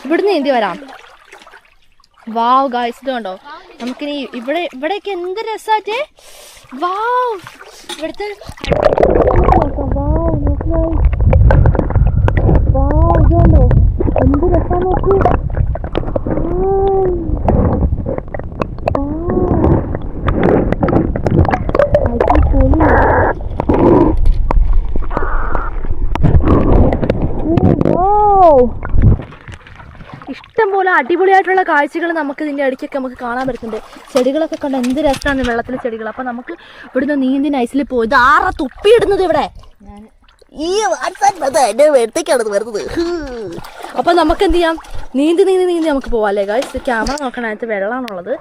ഇവിടുന്ന് നീന്തി വരാം. വാവ് ഗായ്സ് ഇത് കണ്ടോ. നമുക്കിനി ഇവിടെയൊക്കെ എന്ത് രസാറ്റേ. വാവ് ഇവിടുത്തെ ഇതുണ്ടോ എന്ത് രസാ നോക്കൂ. ഇഷ്ടംപോലെ അടിപൊളിയായിട്ടുള്ള കാഴ്ചകൾ നമുക്ക് ഇതിന്റെ ഇടയ്ക്കൊക്കെ നമുക്ക് കാണാൻ പറ്റുന്നുണ്ട്. ചെടികളൊക്കെ കണ്ട് എന്ത് രസമാണ് വെള്ളത്തിലെ ചെടികൾ. അപ്പൊ നമുക്ക് ഇവിടുന്ന് നീന്തി നൈസിൽ പോയി. ഇത് ആറാ തുപ്പിയിടുന്നത് ഇവിടെ. ഈ എടുത്തേക്കാണ് വരുന്നത്. അപ്പൊ നമുക്ക് എന്ത് ചെയ്യാം, നീന്തി നീന്തി നീന്തി നമുക്ക് പോവാം അല്ലേ ഗായ്സ്. ക്യാമറ നോക്കണ അതിനകത്ത് വെള്ളമാണുള്ളത്.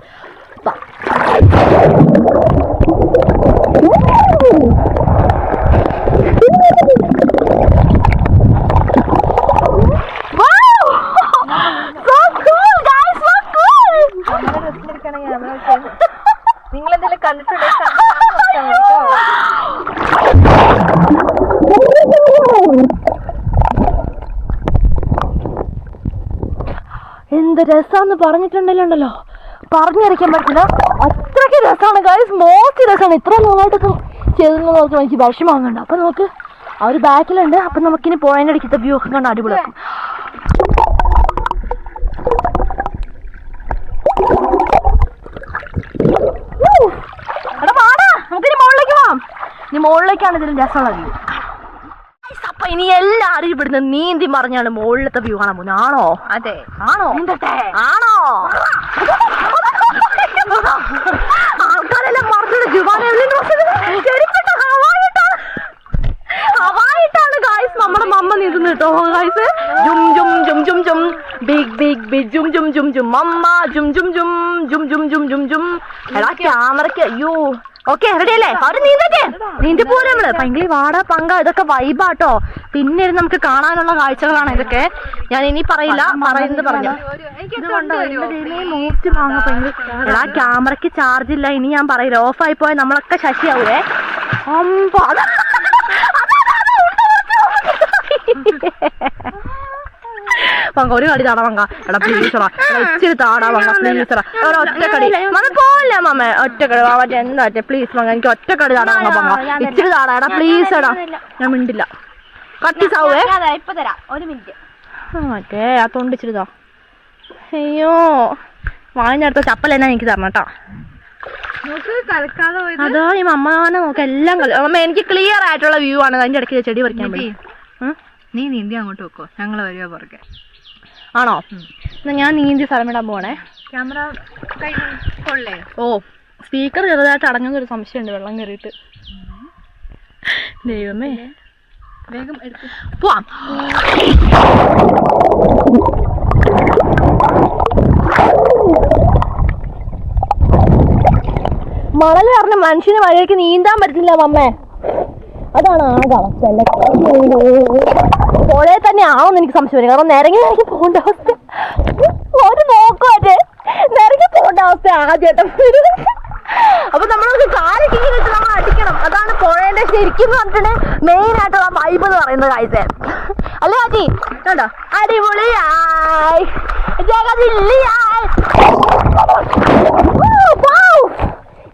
നിങ്ങളെന്തെങ്കിലും കണ്ടിട്ടുണ്ടോ? എന്ത് രസാന്ന് പറഞ്ഞിട്ടുണ്ടല്ലോ, പറഞ്ഞറിയിക്കാൻ പറ്റില്ല. അത്രയ്ക്ക് രസമാണ് ഗൈസ്, മോസ്റ്റ് രസമാണ്. ഇത്ര നന്നായിട്ടൊക്കെ ചെയ്തെന്ന് നോക്കുമ്പോൾ എനിക്ക് വിഷമാകുന്നുണ്ട്. അപ്പൊ നമുക്ക് ആ ഒരു ബാക്കിലുണ്ട്. അപ്പൊ നമുക്കിനി പോയതിൻ്റെ അടിക്കത്തെ വ്യൂ ഒക്കെ കണ്ട് അടിപൊളിയാക്കും. നമുക്കിനി മുകളിലേക്ക് പോവാം. ഇനി മുകളിലേക്കാണ് ഇതിന് രസമുള്ള വ്യൂ. അപ്പൊ ഇനി എല്ലാരും ഇവിടുന്ന് നീന്തി മറിഞ്ഞാണ് മുകളിലത്തെ വ്യൂ കാണാൻ പോകുന്നത്. ആണോ? അതെ. ആണോ? ആണോ? ആൾക്കാരെല്ലാം മറിഞ്ഞിട്ട് ഹവായിട്ടാണ് ഗായ്സ് നമ്മുടെ മമ്മ നീന്തുന്നു കേട്ടോ ഗായ്സ്. ജും ജും ജും ജും ജും ബിഗ് ബിഗ് ബിഗ് ജും ജും ജും ജും മമ്മ ജും ജും ജും ജും ജും ജും ജും ജും. എടാ ക്യാമറയ്ക്ക് അയ്യോ. ഓക്കെ റെഡി അല്ലേ? അവര് നീന്തി പോലെ നമ്മള് ഭയങ്കര വാട പങ്ക ഇതൊക്കെ വൈബാട്ടോ. പിന്നെ നമുക്ക് കാണാനുള്ള കാഴ്ചകളാണ് ഇതൊക്കെ. ഞാൻ ഇനി പറയില്ല, പറയുന്നത് പറഞ്ഞു. എടാ ക്യാമറയ്ക്ക് ചാർജ് ഇല്ല. ഇനി ഞാൻ പറയില്ല, ഓഫായി പോയാൽ നമ്മളൊക്കെ ശശിയാവൂലേ. പങ്ക ഒരു കടി താടാ പങ്ക. എടാ പ്ലീസറാ ഇച്ചിരി താടാ പങ്ക പ്ലീസറാ. ഒറ്റക്കടി മമ്മ പോവല്ല മമ്മ. ഒറ്റക്കടി മറ്റേ എന്താ പ്ലീസ് പങ്ക, എനിക്ക് ഒറ്റക്കടി താടാ പങ്ക പങ്ക. ഇച്ചിരി താടാ എടാ പ്ലീസ്. എടാ ഞാൻ മിണ്ടില്ല. കട്ടിസാവേ ഇപ്പൊ തരാം. ഒരു മിനിറ്റ്. മറ്റേ ആ തൊണ്ടിച്ചിരുതാ. അയ്യോ വാങ്ങിന്റെ അടുത്ത ചപ്പൽ എന്നാ എനിക്ക് തരണം കേട്ടോ. അതോ ഈ മമ്മാനെ നോക്ക എല്ലാം കളി. അമ്മ എനിക്ക് ക്ലിയർ ആയിട്ടുള്ള വ്യൂ ആണ്. അതിന്റെ ഇടയ്ക്ക് ചെടി പറിക്കാൻ പറ്റും. നീ നീന്തി അങ്ങോട്ട് വെക്കോ, ഞങ്ങൾ വരുവോ പുറകെ. ആണോ? എന്നാ ഞാൻ നീന്തി സ്ഥലം വിടാൻ പോണേ. ക്യാമറ കൊള്ളേ? ഓ സ്പീക്കർ ചെറുതായിട്ട് അടങ്ങുന്നൊരു സംശയമുണ്ട് വെള്ളം കയറിയിട്ട്. ദൈവമേ വേഗം എടുത്ത് പോവാം. മണൽ കാരണം മനുഷ്യന് വഴിക്ക് നീന്താൻ പറ്റില്ല മമ്മേ. അതാണ് ആകെ അവസ്ഥ. പുഴയിൽ തന്നെ ആവുമെന്ന് എനിക്ക് സംശയം വരും. കാരണം നിരങ്ങി പോകേണ്ട അവസ്ഥ ഒരു നോക്കുമല്ലേ, നിരങ്ങി പോകേണ്ട അവസ്ഥ ആദ്യമായിട്ടും. അപ്പൊ നമ്മളൊക്കെ കാലൊക്കെ ഇങ്ങനെ വെച്ച് നമ്മൾ അടിക്കണം. അതാണ് പുഴയുടെ ശരിക്കും പറഞ്ഞിട്ടുണ്ടെങ്കിൽ മെയിൻ ആയിട്ടുള്ള വൈബ് എന്ന് പറയുന്നത്. കാഴ്ച അല്ലേ ആറ്റി? കണ്ടോ അടിപൊളിയായി ജഗതില്ലിയായി.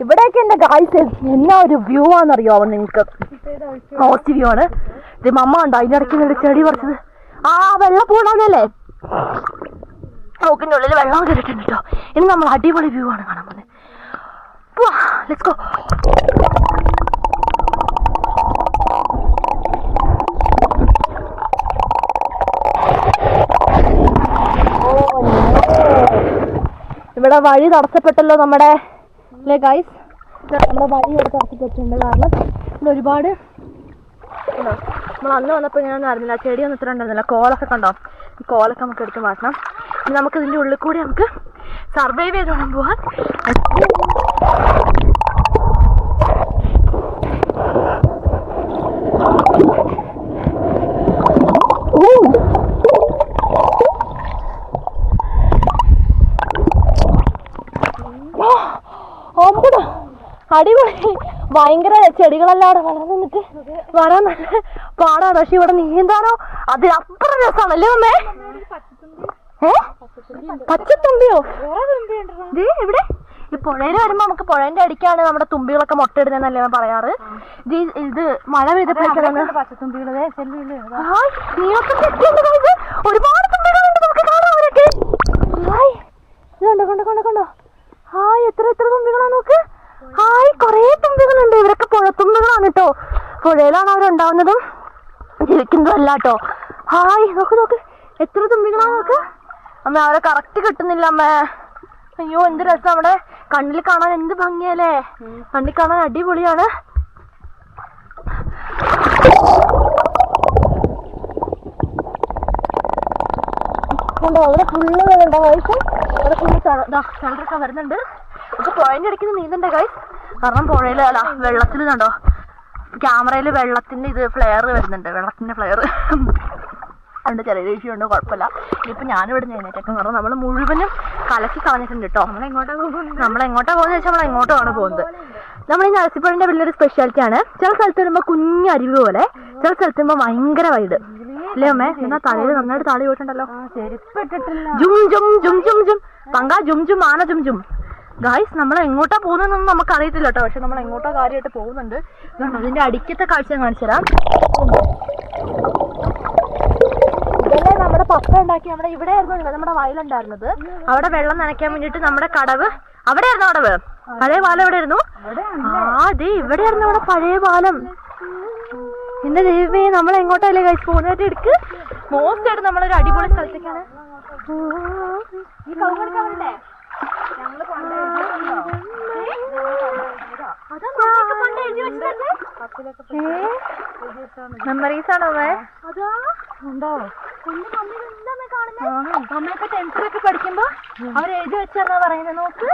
ഇവിടെയൊക്കെ എന്റെ കാഴ്ച എന്നാ ഒരു വ്യൂ ആണെന്നറിയാവോ നിങ്ങൾക്ക്? പോസ്റ്റ് വ്യൂ ആണ്. ഇത് മമ്മ ഉണ്ടോ അതിന്റെ ഇടയ്ക്ക് ചെടി പറിച്ചത്? ആ വെള്ളം പോണല്ലേ, നോക്കിന്റെ ഉള്ളിൽ വെള്ളം കയറിയിട്ടുണ്ട് കേട്ടോ. ഇനി നമ്മൾ അടിപൊളി വ്യൂ ആണ് കാണാൻ പോകുന്നത്. Let's go. ഇവിടെ വഴി തടസ്സപ്പെട്ടല്ലോ നമ്മുടെ, അല്ലേ ഗൈസ്? നമ്മുടെ വഴി ഇവിടെ തടസ്സപ്പെട്ടിട്ടുണ്ട്. കാരണം ഇവിടെ ഒരുപാട് നമ്മൾ അന്ന് വന്നപ്പോൾ ഞാനൊന്നും അറിഞ്ഞില്ല, ചെടിയൊന്നും ഇത്ര ഉണ്ടായിരുന്നില്ല. കോലൊക്കെ കണ്ടോ? ഈ കോലൊക്കെ നമുക്ക് എടുത്ത് മാറ്റണം. ഇനി നമുക്ക് ഇതിൻ്റെ ഉള്ളിൽ കൂടി നമുക്ക് സർവൈവ് ചെയ്ത് വേണം പോവാൻ. അടിപൊളി, ഭയങ്കര ചെടികളെല്ലാം അവിടെ വളർന്നു നിന്നിട്ട് വരാൻ നല്ല പാടാണ്. പക്ഷെ ഇവിടെ നീന്താനോ അതിനപ്പുറം രസമാണല്ലേ അമ്മേ? പച്ചത്തുമ്പിയോ? ഇവിടെ ഈ പുഴയിൽ വരുമ്പോ നമുക്ക് പുഴേന്റെ അടിക്കാണ് നമ്മുടെ തുമ്പികളൊക്കെ മുട്ടയിടുന്നല്ലേ പറയാറ്. ഇത് മഴ പെയ്തപ്പോഴേക്കാണ് ഒരുപാട് തുമ്പികളുണ്ട്, നമുക്ക് കാണാം അവരൊക്കെ. കണ്ടോ കണ്ടോ കണ്ടോ? ഹായ്, എത്ര തുമ്പികളാ നോക്ക്. ഹായ്, കൊറേ തുമ്പികളുണ്ട്. ഇവരൊക്കെ പുഴത്തുമ്പികളാണ് കേട്ടോ. പുഴയിലാണ് അവരുണ്ടാവുന്നതും ജീവിക്കുന്നതും അല്ല കേട്ടോ. ഹായ്, നോക്ക് നോക്ക്, എത്ര തുമ്പികളാ നോക്ക്. അമ്മ അവരെ കറക്റ്റ് കിട്ടുന്നില്ല അമ്മ. അയ്യോ എന്ത് രസം, അവിടെ കണ്ണിൽ കാണാൻ എന്ത് ഭംഗിയല്ലേ. കണ്ണിൽ കാണാൻ അടിപൊളിയാണ്. അവിടെ ഫുള്ള് വേണ്ട ഗൈസ്, അവിടെ ഫുള്ള് ചിലരൊക്കെ വരുന്നുണ്ട്. നമുക്ക് പുഴേൻ്റെ ഇടയ്ക്ക് നീന്തണ്ടേ ഗൈസ്? കാരണം പുഴയിൽ അല്ല വെള്ളത്തിൽ കണ്ടോ, ക്യാമറയിൽ വെള്ളത്തിന്റെ ഇത് ഫ്ലെയർ വരുന്നുണ്ട്, വെള്ളത്തിന്റെ ഫ്ലെയർ. അതിന്റെ ചെറിയ ഇഷ്യൂണ്ട്, കുഴപ്പമില്ല. ഇനിയിപ്പോൾ ഞാനിവിടെ എഴുന്നേറ്റേക്കാം. കാരണം നമ്മൾ മുഴുവനും കലക്കി കളഞ്ഞിട്ടുണ്ട് കേട്ടോ. നമ്മളെങ്ങോട്ടാ പോകുന്നത് വെച്ചാൽ നമ്മൾ എങ്ങോട്ടാണ് പോകുന്നത്. നമ്മൾ ഈ നരസിപ്പുഴന്റെ വലിയൊരു സ്പെഷ്യാലിറ്റി ആണ്. ചില സ്ഥലത്ത് വരുമ്പോൾ കുഞ്ഞ് അരുവി പോലെ, ചില സ്ഥലത്ത് വരുമ്പോൾ ഭയങ്കര വൈഡ് അല്ലേ അമ്മേ? എന്നാ തലയിൽ നന്നായിട്ട് താളി പോയിട്ടുണ്ടല്ലോ. ജും ജും ജും ജും ജും പങ്ക ജും ജും ആന ജും ജും. ഗായ്സ്, നമ്മൾ എങ്ങോട്ടാ പോകുന്നതെന്നൊന്നും നമുക്ക് അറിയത്തില്ല കേട്ടോ. പക്ഷെ നമ്മൾ എങ്ങോട്ടോ കാര്യമായിട്ട് പോകുന്നുണ്ട്. അതിന്റെ അടിക്കത്തെ കാഴ്ച ഞാൻ കാണിച്ചു തരാം. ഇതല്ലേ നമ്മുടെ പപ്പ ഉണ്ടാക്കി. നമ്മുടെ ഇവിടെ ആയിരുന്നു നമ്മുടെ വയലുണ്ടായിരുന്നത്. അവിടെ വെള്ളം നനയ്ക്കാൻ വേണ്ടിട്ട് നമ്മുടെ കടവ് അവിടെ ആയിരുന്നു. കടവ് പഴയ പാലം എവിടെ ആയിരുന്നു? അതെ, ഇവിടെ ആയിരുന്നു നമ്മുടെ പഴയ പാലം. എന്റെ ദൈവമേ, നമ്മൾ എങ്ങോട്ടല്ലേ ഗൈസ് പോകുന്നതായിട്ട് എടുക്ക്. മോസ്റ്റ് ആയിട്ട് നമ്മളൊരു അടിപൊളി സ്ഥലത്തേക്കാണ്. മെമ്മറീസ് ആണോ അമ്മയൊക്കെ ടെൻത്തിലൊക്കെ പഠിക്കുമ്പോ അവർ എഴുതി വെച്ചാ പറയുന്നത്. നോക്ക്,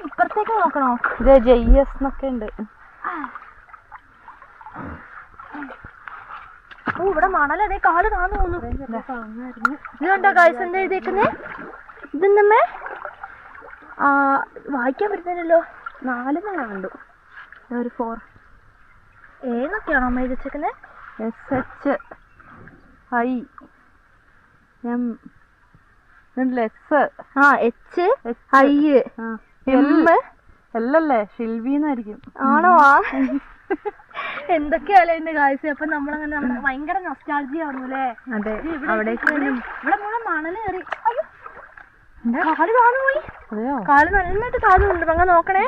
ഇപ്പഴത്തേക്ക് നോക്കണോ? ഇത് JS എന്നൊക്കെ ഉണ്ട്. ഓ, ഇവിടെ മണലതേ കാല് താന്നു തോന്നുന്നു. ഇത് കണ്ടോ ഗൈസ്, എന്താ എഴുതിയേക്കുന്നേ? ഇതെന്തമ്മേ വായിക്കാൻ പറ്റുന്നില്ലല്ലോ. 4 കണ്ടു, ഒരു 4. ഏതൊക്കെയാണോ അമ്മ എഴുതി വെച്ചേക്കുന്നത്? SHIM അല്ലല്ലേ, ഷിൽവിന്നായിരിക്കും. ആണോ? എന്തൊക്കെയല്ലേ എന്റെ കാഴ്ച. അപ്പൊ നമ്മളങ്ങനെ ഭയങ്കര നൊസ്റ്റാൾജിയ ആവുന്നല്ലേ. അതെ, ഇവിടെ മുഴുവൻ മണല് കയറി. അയ്യോ, കാല് താന്നു പോയി. കാല് നന്നായിട്ട് താഴുന്നുണ്ട്. അങ്ങ് നോക്കണേ.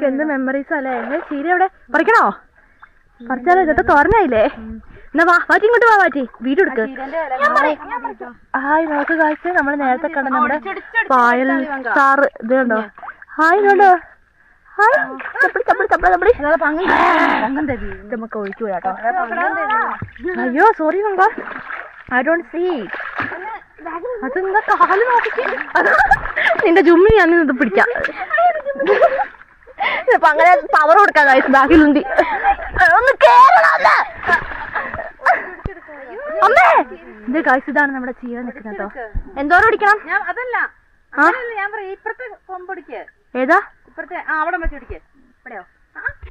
എന്ത് മെമ്മറീസ് അല്ലേ. ചീര എവിടെ പറിക്കണോ? പറിച്ചാലോ? ഇതൊക്കെ തോരനായില്ലേ? എന്നാ വാറ്റി ഇങ്ങോട്ട് വാറ്റി വീട് എടുക്ക്. ഹായ്, നോക്ക് കാഴ്ച. നമ്മൾ നേരത്തെ കണ്ട നമ്മുടെ പായൽ സാറ് ഇത് കണ്ടോ? ഹായ് കണ്ടോ? ഹായ്, നമുക്ക് ഒഴിച്ചു വിടാട്ടോ. അയ്യോ sorry Manka, I don't see. അതെന്താ കാല് നോക്കി. നിന്റെ ജുമ്മി ഞാൻ ഇത് പിടിക്കാം. ഇപ്പൊ അങ്ങനെ പവർ കൊടുക്കാം ഗൈസ്. ബാക്കിലുണ്ടി ഒന്ന് കേറണം. അമ്മേ ഇത് ഗൈസ് ഇതാണ് നമ്മുടെ ചീര നിൽക്കുന്നത് കേട്ടോ. എന്തോരം പിടിക്കണം? അതല്ല ഞാൻ പറയാം, ഇപ്പഴത്തെ കൊമ്പൊടിക്ക്. ഏതാ? ഇപ്പഴത്തെ അവിടെ വെച്ച് പിടിക്ക്. ഇവിടെയോ?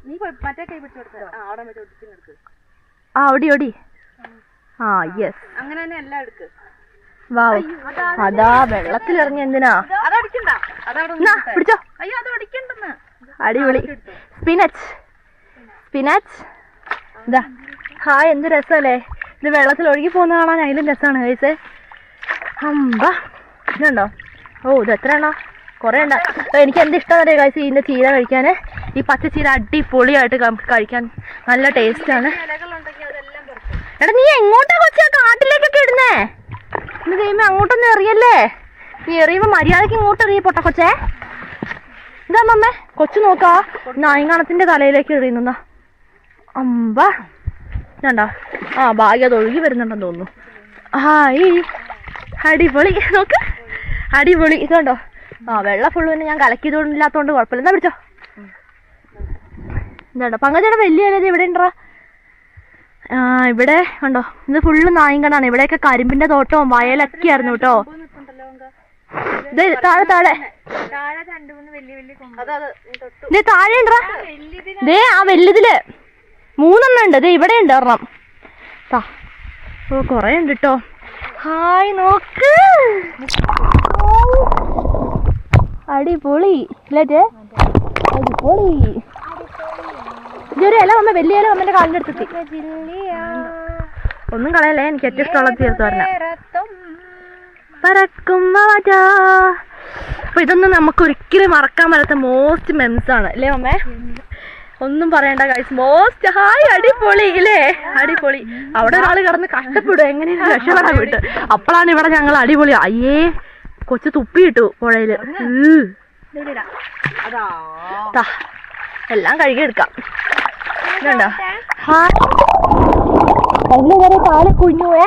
നീ മറ്റേ കൈ പിടിച്ചു കൊടുത്തോ. അവിടെ വെച്ച് ഒടിച്ചെടുക്ക്. ഓടി ഓടി. ആ യെസ്, അങ്ങനെ തന്നെ എല്ലാം എടുക്ക്. വാവ്, അതാ വെള്ളത്തിലിറങ്ങി. എന്തിനാ അതടിക്കണ്ട, പിടിച്ചോ. അയ്യോ അത് അടിക്കണ്ടെന്ന്. അടിപൊളി സ്പിനച്ച്. സ്പിനച്ച് ഇതാ. ഹായ്, എന്ത് രസമല്ലേ ഇത്. വെള്ളത്തിൽ ഒഴുകി പോകുന്ന കാണാൻ അതിലും രസമാണ് കഴിച്ചേ. അമ്പാ ഇതുണ്ടോ? ഓ ഇത് എത്ര എണ്ണ? കുറേ ഉണ്ട്. എനിക്ക് എന്ത് ഇഷ്ടമല്ലേ കഴിച്ച് ഇതിൻ്റെ ചീര കഴിക്കാൻ. ഈ പച്ച ചീര അടിപൊളിയായിട്ട് നമുക്ക് കഴിക്കാൻ നല്ല ടേസ്റ്റാണ്. എടാ നീ എങ്ങോട്ടാ കൊച്ചാ കാട്ടിലേക്കൊക്കെ ഇടുന്നേ? ഇന്ന് കഴിയുമ്പോൾ അങ്ങോട്ടൊന്നും എറിയല്ലേ. നീ എറിയുമ്പോൾ മര്യാദക്ക് ഇങ്ങോട്ട് എറിയ പൊട്ട കൊച്ചേ. ഇതാ അമ്മേ കൊച്ചു നോക്കാ നായങ്ങാണത്തിന്റെ തലയിലേക്ക് എറിയുന്ന. അമ്പ ഇതുണ്ടോ? ആ ഭാഗ്യം അത് ഒഴുകി വരുന്നുണ്ടെന്ന് തോന്നുന്നു. ഹായ്, അടിപൊളി. നോക്ക്, അടിപൊളി. ഇതുണ്ടോ? ആ വെള്ളം ഫുള്ള് തന്നെ ഞാൻ കലക്കിയതൊന്നില്ലാത്തോണ്ട് കുഴപ്പമില്ല. എന്നാ പിടിച്ചോ. ഇതാണ്ടോ പങ്കജയുടെ വലിയ ഇല ഇവിടെ ഉണ്ടോ? ഇവിടെ ഉണ്ടോ? ഇത് ഫുള്ള് നായങ്കണാണ്. ഇവിടെയൊക്കെ കരിമ്പിന്റെ തോട്ടവും വയലൊക്കെ ആയിരുന്നു കേട്ടോ. ഇത് താഴെ താഴെ ഇത് താഴെ ഉണ്ടോ? ദേ ആ വലുതില് 3 ഉണ്ട്. ഇത് ഇവിടെ ഉണ്ട് ഒരെണ്ണം. ഓ കൊറേ ഉണ്ട് കേട്ടോ. ഹായ് നോക്ക്, അടിപൊളി ഇല്ലേ? അടിപൊളി. ഇതൊരു ഇല വന്ന വലിയ ഇല വന്നെ കാലിൻ്റെ അടുത്തെത്തി. ഒന്നും കളയല്ലേ, എനിക്ക് ഏറ്റവും ഇഷ്ടമുള്ളത് ചേർത്ത് വരണം. അപ്പൊ ഇതൊന്നും നമുക്ക് ഒരിക്കലും മറക്കാൻ പറ്റാത്ത മോസ്റ്റ് മെംസ് ആണ് അല്ലേ അമ്മേ? ഒന്നും പറയണ്ട ഗൈസ്, മോസ്റ്റ്. ഹായ്, അടിപൊളി ഇല്ലേ? അടിപൊളി. അവിടെ ഒരാൾ കിടന്ന് കഷ്ടപ്പെടും എങ്ങനെയാണ് രക്ഷപ്പെടാൻ വിട്ട്. അപ്പോഴാണ് ഇവിടെ ഞങ്ങൾ അടിപൊളി. അയ്യേ കൊച്ചു തുപ്പിയിട്ടു പുഴയില്. എല്ലാം കഴുകിയെടുക്കാം. ഇതുണ്ടോ? ഹായ്, കാല് കുഞ്ഞുവേ.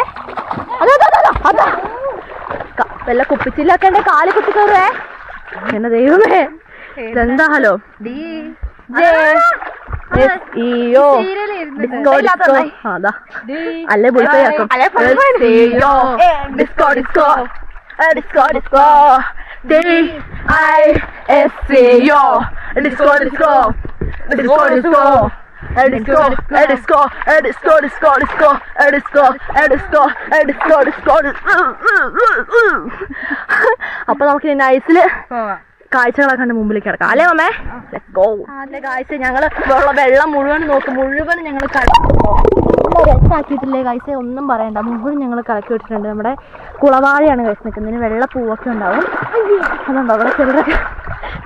അതാ വല്ല കുപ്പിച്ചില്ലൊക്കെ എന്റെ കാല് കുത്തി കയറുവേ. എന്നെ ദൈവമേ, ഇതെന്താ? ഹലോ അതാ അല്ലേ പൊളിപ്പോയാക്കും. Disco disco disco disco DISCO disco disco disco disco disco disco disco disco disco disco disco disco disco. അപ്പൊ നമുക്ക് നൈസില് കാഴ്ചകളൊക്കെ കണ്ട് മുമ്പിലേക്ക് കിടക്കാം അല്ലേ അമ്മേ? Let's go. അതിലെ കാഴ്ച ഞങ്ങള് വെള്ളം മുഴുവൻ നോക്കും. മുഴുവൻ ഞങ്ങൾ രസാക്കിയിട്ടില്ലേ കാഴ്ച? ഒന്നും പറയണ്ട, മുഴുവൻ ഞങ്ങൾ കലക്കി വിട്ടിട്ടുണ്ട്. നമ്മുടെ കുളവാഴയാണ് കഴിച്ച് നിൽക്കുന്നതിന് വെള്ളപ്പൂവൊക്കെ ഉണ്ടാവും. അതുണ്ടോ അവിടെ ചെറുതൊക്കെ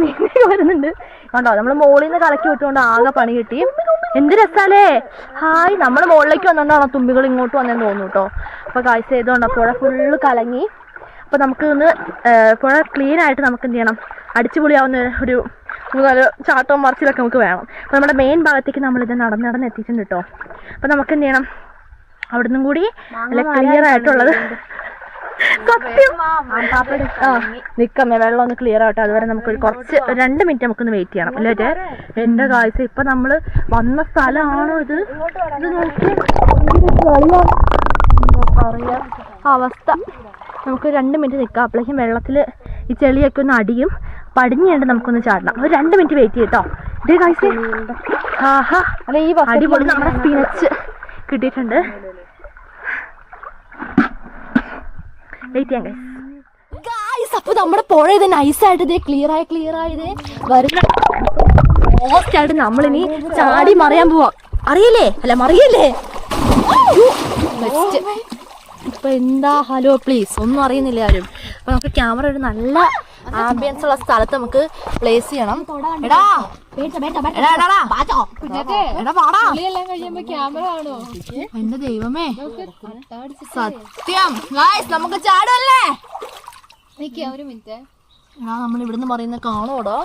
നീങ്ങി വരുന്നുണ്ട് കണ്ടോ? നമ്മൾ മുകളിൽ നിന്ന് കലക്കി വിട്ടുകൊണ്ട് ആകെ പണി കിട്ടി. എന്ത് രസാലേ. ഹായ്, നമ്മൾ മുകളിലേക്ക് വന്നോണ്ടാണോ തുമ്പികൾ ഇങ്ങോട്ട് വന്നതെന്ന് തോന്നുന്നു കേട്ടോ. അപ്പൊ കാഴ്ച ചെയ്തോണ്ടോ പുഴ ഫുള്ള് കലങ്ങി. അപ്പോൾ നമുക്ക് ഒന്ന് പുഴ ക്ലീൻ ആയിട്ട് നമുക്ക് എന്ത് ചെയ്യണം, അടിച്ചുപൊളിയാവുന്ന ഒരു 3-4 ചാട്ടവും മറിച്ചിലൊക്കെ നമുക്ക് വേണം. അപ്പോൾ നമ്മുടെ മെയിൻ ഭാഗത്തേക്ക് നമ്മളിത് നടന്ന് എത്തിയിട്ടുണ്ട് കേട്ടോ. അപ്പോൾ നമുക്ക് എന്ത് ചെയ്യണം, അവിടെ നിന്നും കൂടി നല്ല ക്ലിയർ ആയിട്ടുള്ളത് സത്യം നിൽക്കമ്മേ വെള്ളം ഒന്ന് ക്ലിയർ ആവട്ടെ. അതുവരെ നമുക്കൊരു കുറച്ച് 2 മിനിറ്റ് നമുക്കൊന്ന് വെയിറ്റ് ചെയ്യണം അല്ലേ? എൻ്റെ കാഴ്ച ഇപ്പം നമ്മൾ വന്ന സ്ഥലമാണോ ഇത്? ഇത് നോക്കി പറയാ അവസ്ഥ. നമുക്ക് 2 മിനിറ്റ് നിൽക്കാം. അപ്പോഴേക്കും വെള്ളത്തിൽ ഈ ചെളിയൊക്കെ ഒന്ന് അടിയും. പടിഞ്ഞുകൊണ്ട് നമുക്കൊന്ന് ചാടണം. ഒരു 2 മിനിറ്റ് വെയിറ്റ് ചെയ്യട്ടോ. ഇതേ കാഴ്ച. ആഹാ, ഈ അടിപൊളി നമ്മുടെ സ്പിനച്ച് കിട്ടിയിട്ടുണ്ട്. വെയിറ്റ് ചെയ്യാം ഗൈസ്. അപ്പൊ നമ്മുടെ പുഴ ഇത് നൈസായിട്ട് ഇതേ ക്ലിയർ ആയത് വരുന്ന മോസ്റ്റ് ആയിട്ട് നമ്മളിനി ചാടി മറിയാൻ പോവാ. അറിയില്ലേ? അല്ല മറിയല്ലേ? ഇപ്പൊ എന്താ? ഹലോ പ്ലീസ്, ഒന്നും അറിയുന്നില്ല ആരും. അപ്പൊ നമുക്ക് ക്യാമറ ഒരു നല്ല ആംബിയൻസ് ഉള്ള സ്ഥലത്ത് നമുക്ക് പ്ലേസ് ചെയ്യണം. എന്റെ ദൈവമേ, സത്യം നമുക്ക് ചാടല്ലേ? നമ്മൾ ഇവിടുന്ന് പറയുന്ന കാണുമോടോ?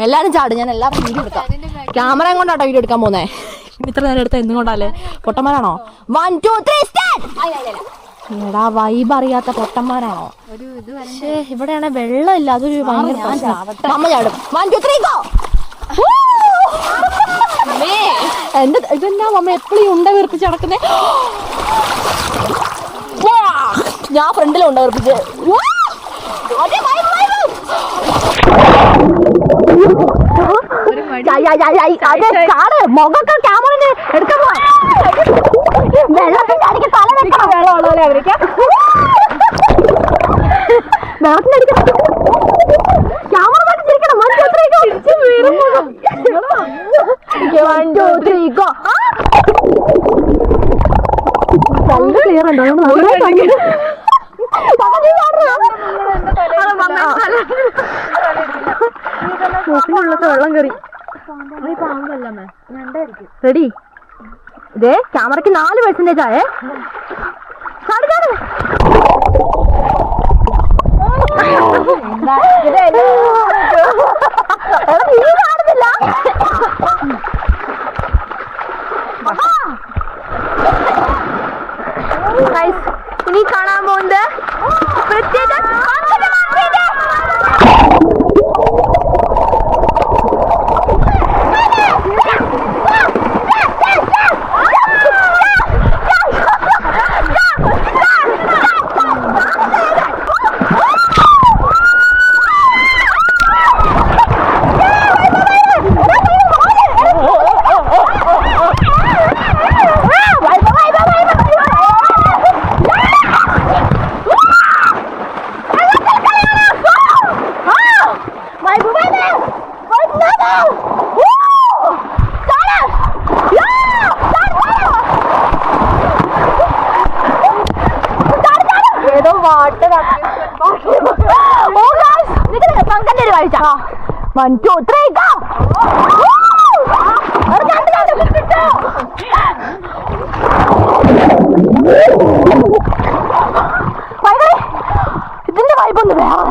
എല്ലാരും ചാടും. ഞാൻ എല്ലാവരും വീഡിയോ എടുക്കാം. ക്യാമറ കൊണ്ടാട്ടോ വീഡിയോ എടുക്കാൻ പോന്നേ. ഇത്ര നേരം എടുത്ത എന്തുകൊണ്ടല്ലേ? പൊട്ടന്മാരാണോ? 1 2 3 സ്റ്റാർട്ട്. എടാ വൈബ് അറിയാത്ത പൊട്ടന്മാരാണോ? പക്ഷേ ഇവിടെയാണെ വെള്ളമില്ല, അതൊരു ഭയങ്കര അമ്മ ചാടും. 1 2 3 go. എന്റെ ഇതെന്നാ അമ്മ എപ്പോഴും ഉണ്ട വീർപ്പിച്ച് നടക്കുന്നേ. ഞാൻ ഫ്രണ്ടിലുണ്ട വീർപ്പിച്ച്. മുഖൊക്കെ ക്യാമറ എടുക്കാൻ പോവാ. വെള്ളത്തിന്റെ അടിക്ക് തല വെക്കണം. വെള്ളമുള്ളതല്ലേ അവർക്ക് വെള്ളത്തിനടിക്കണം. ക്യാമറ മാറ്റിച്ചിരിക്കണം. 1 2 3 go. നല്ല ക്ലിയർ ഉണ്ടോ? മൂക്കിനുള്ളൊക്കെ വെള്ളം കയറി. റെഡി? ഇതേ ക്യാമറയ്ക്ക് 4% ആയേ. കാണുന്നില്ല. ഇനി കാണാൻ പോകുന്നത് പ്രത്യേക പങ്കന്റെ കാഴ്ച. 1 2 3 go. ഇതിന്റെ വൈബൊന്ന് വേറെ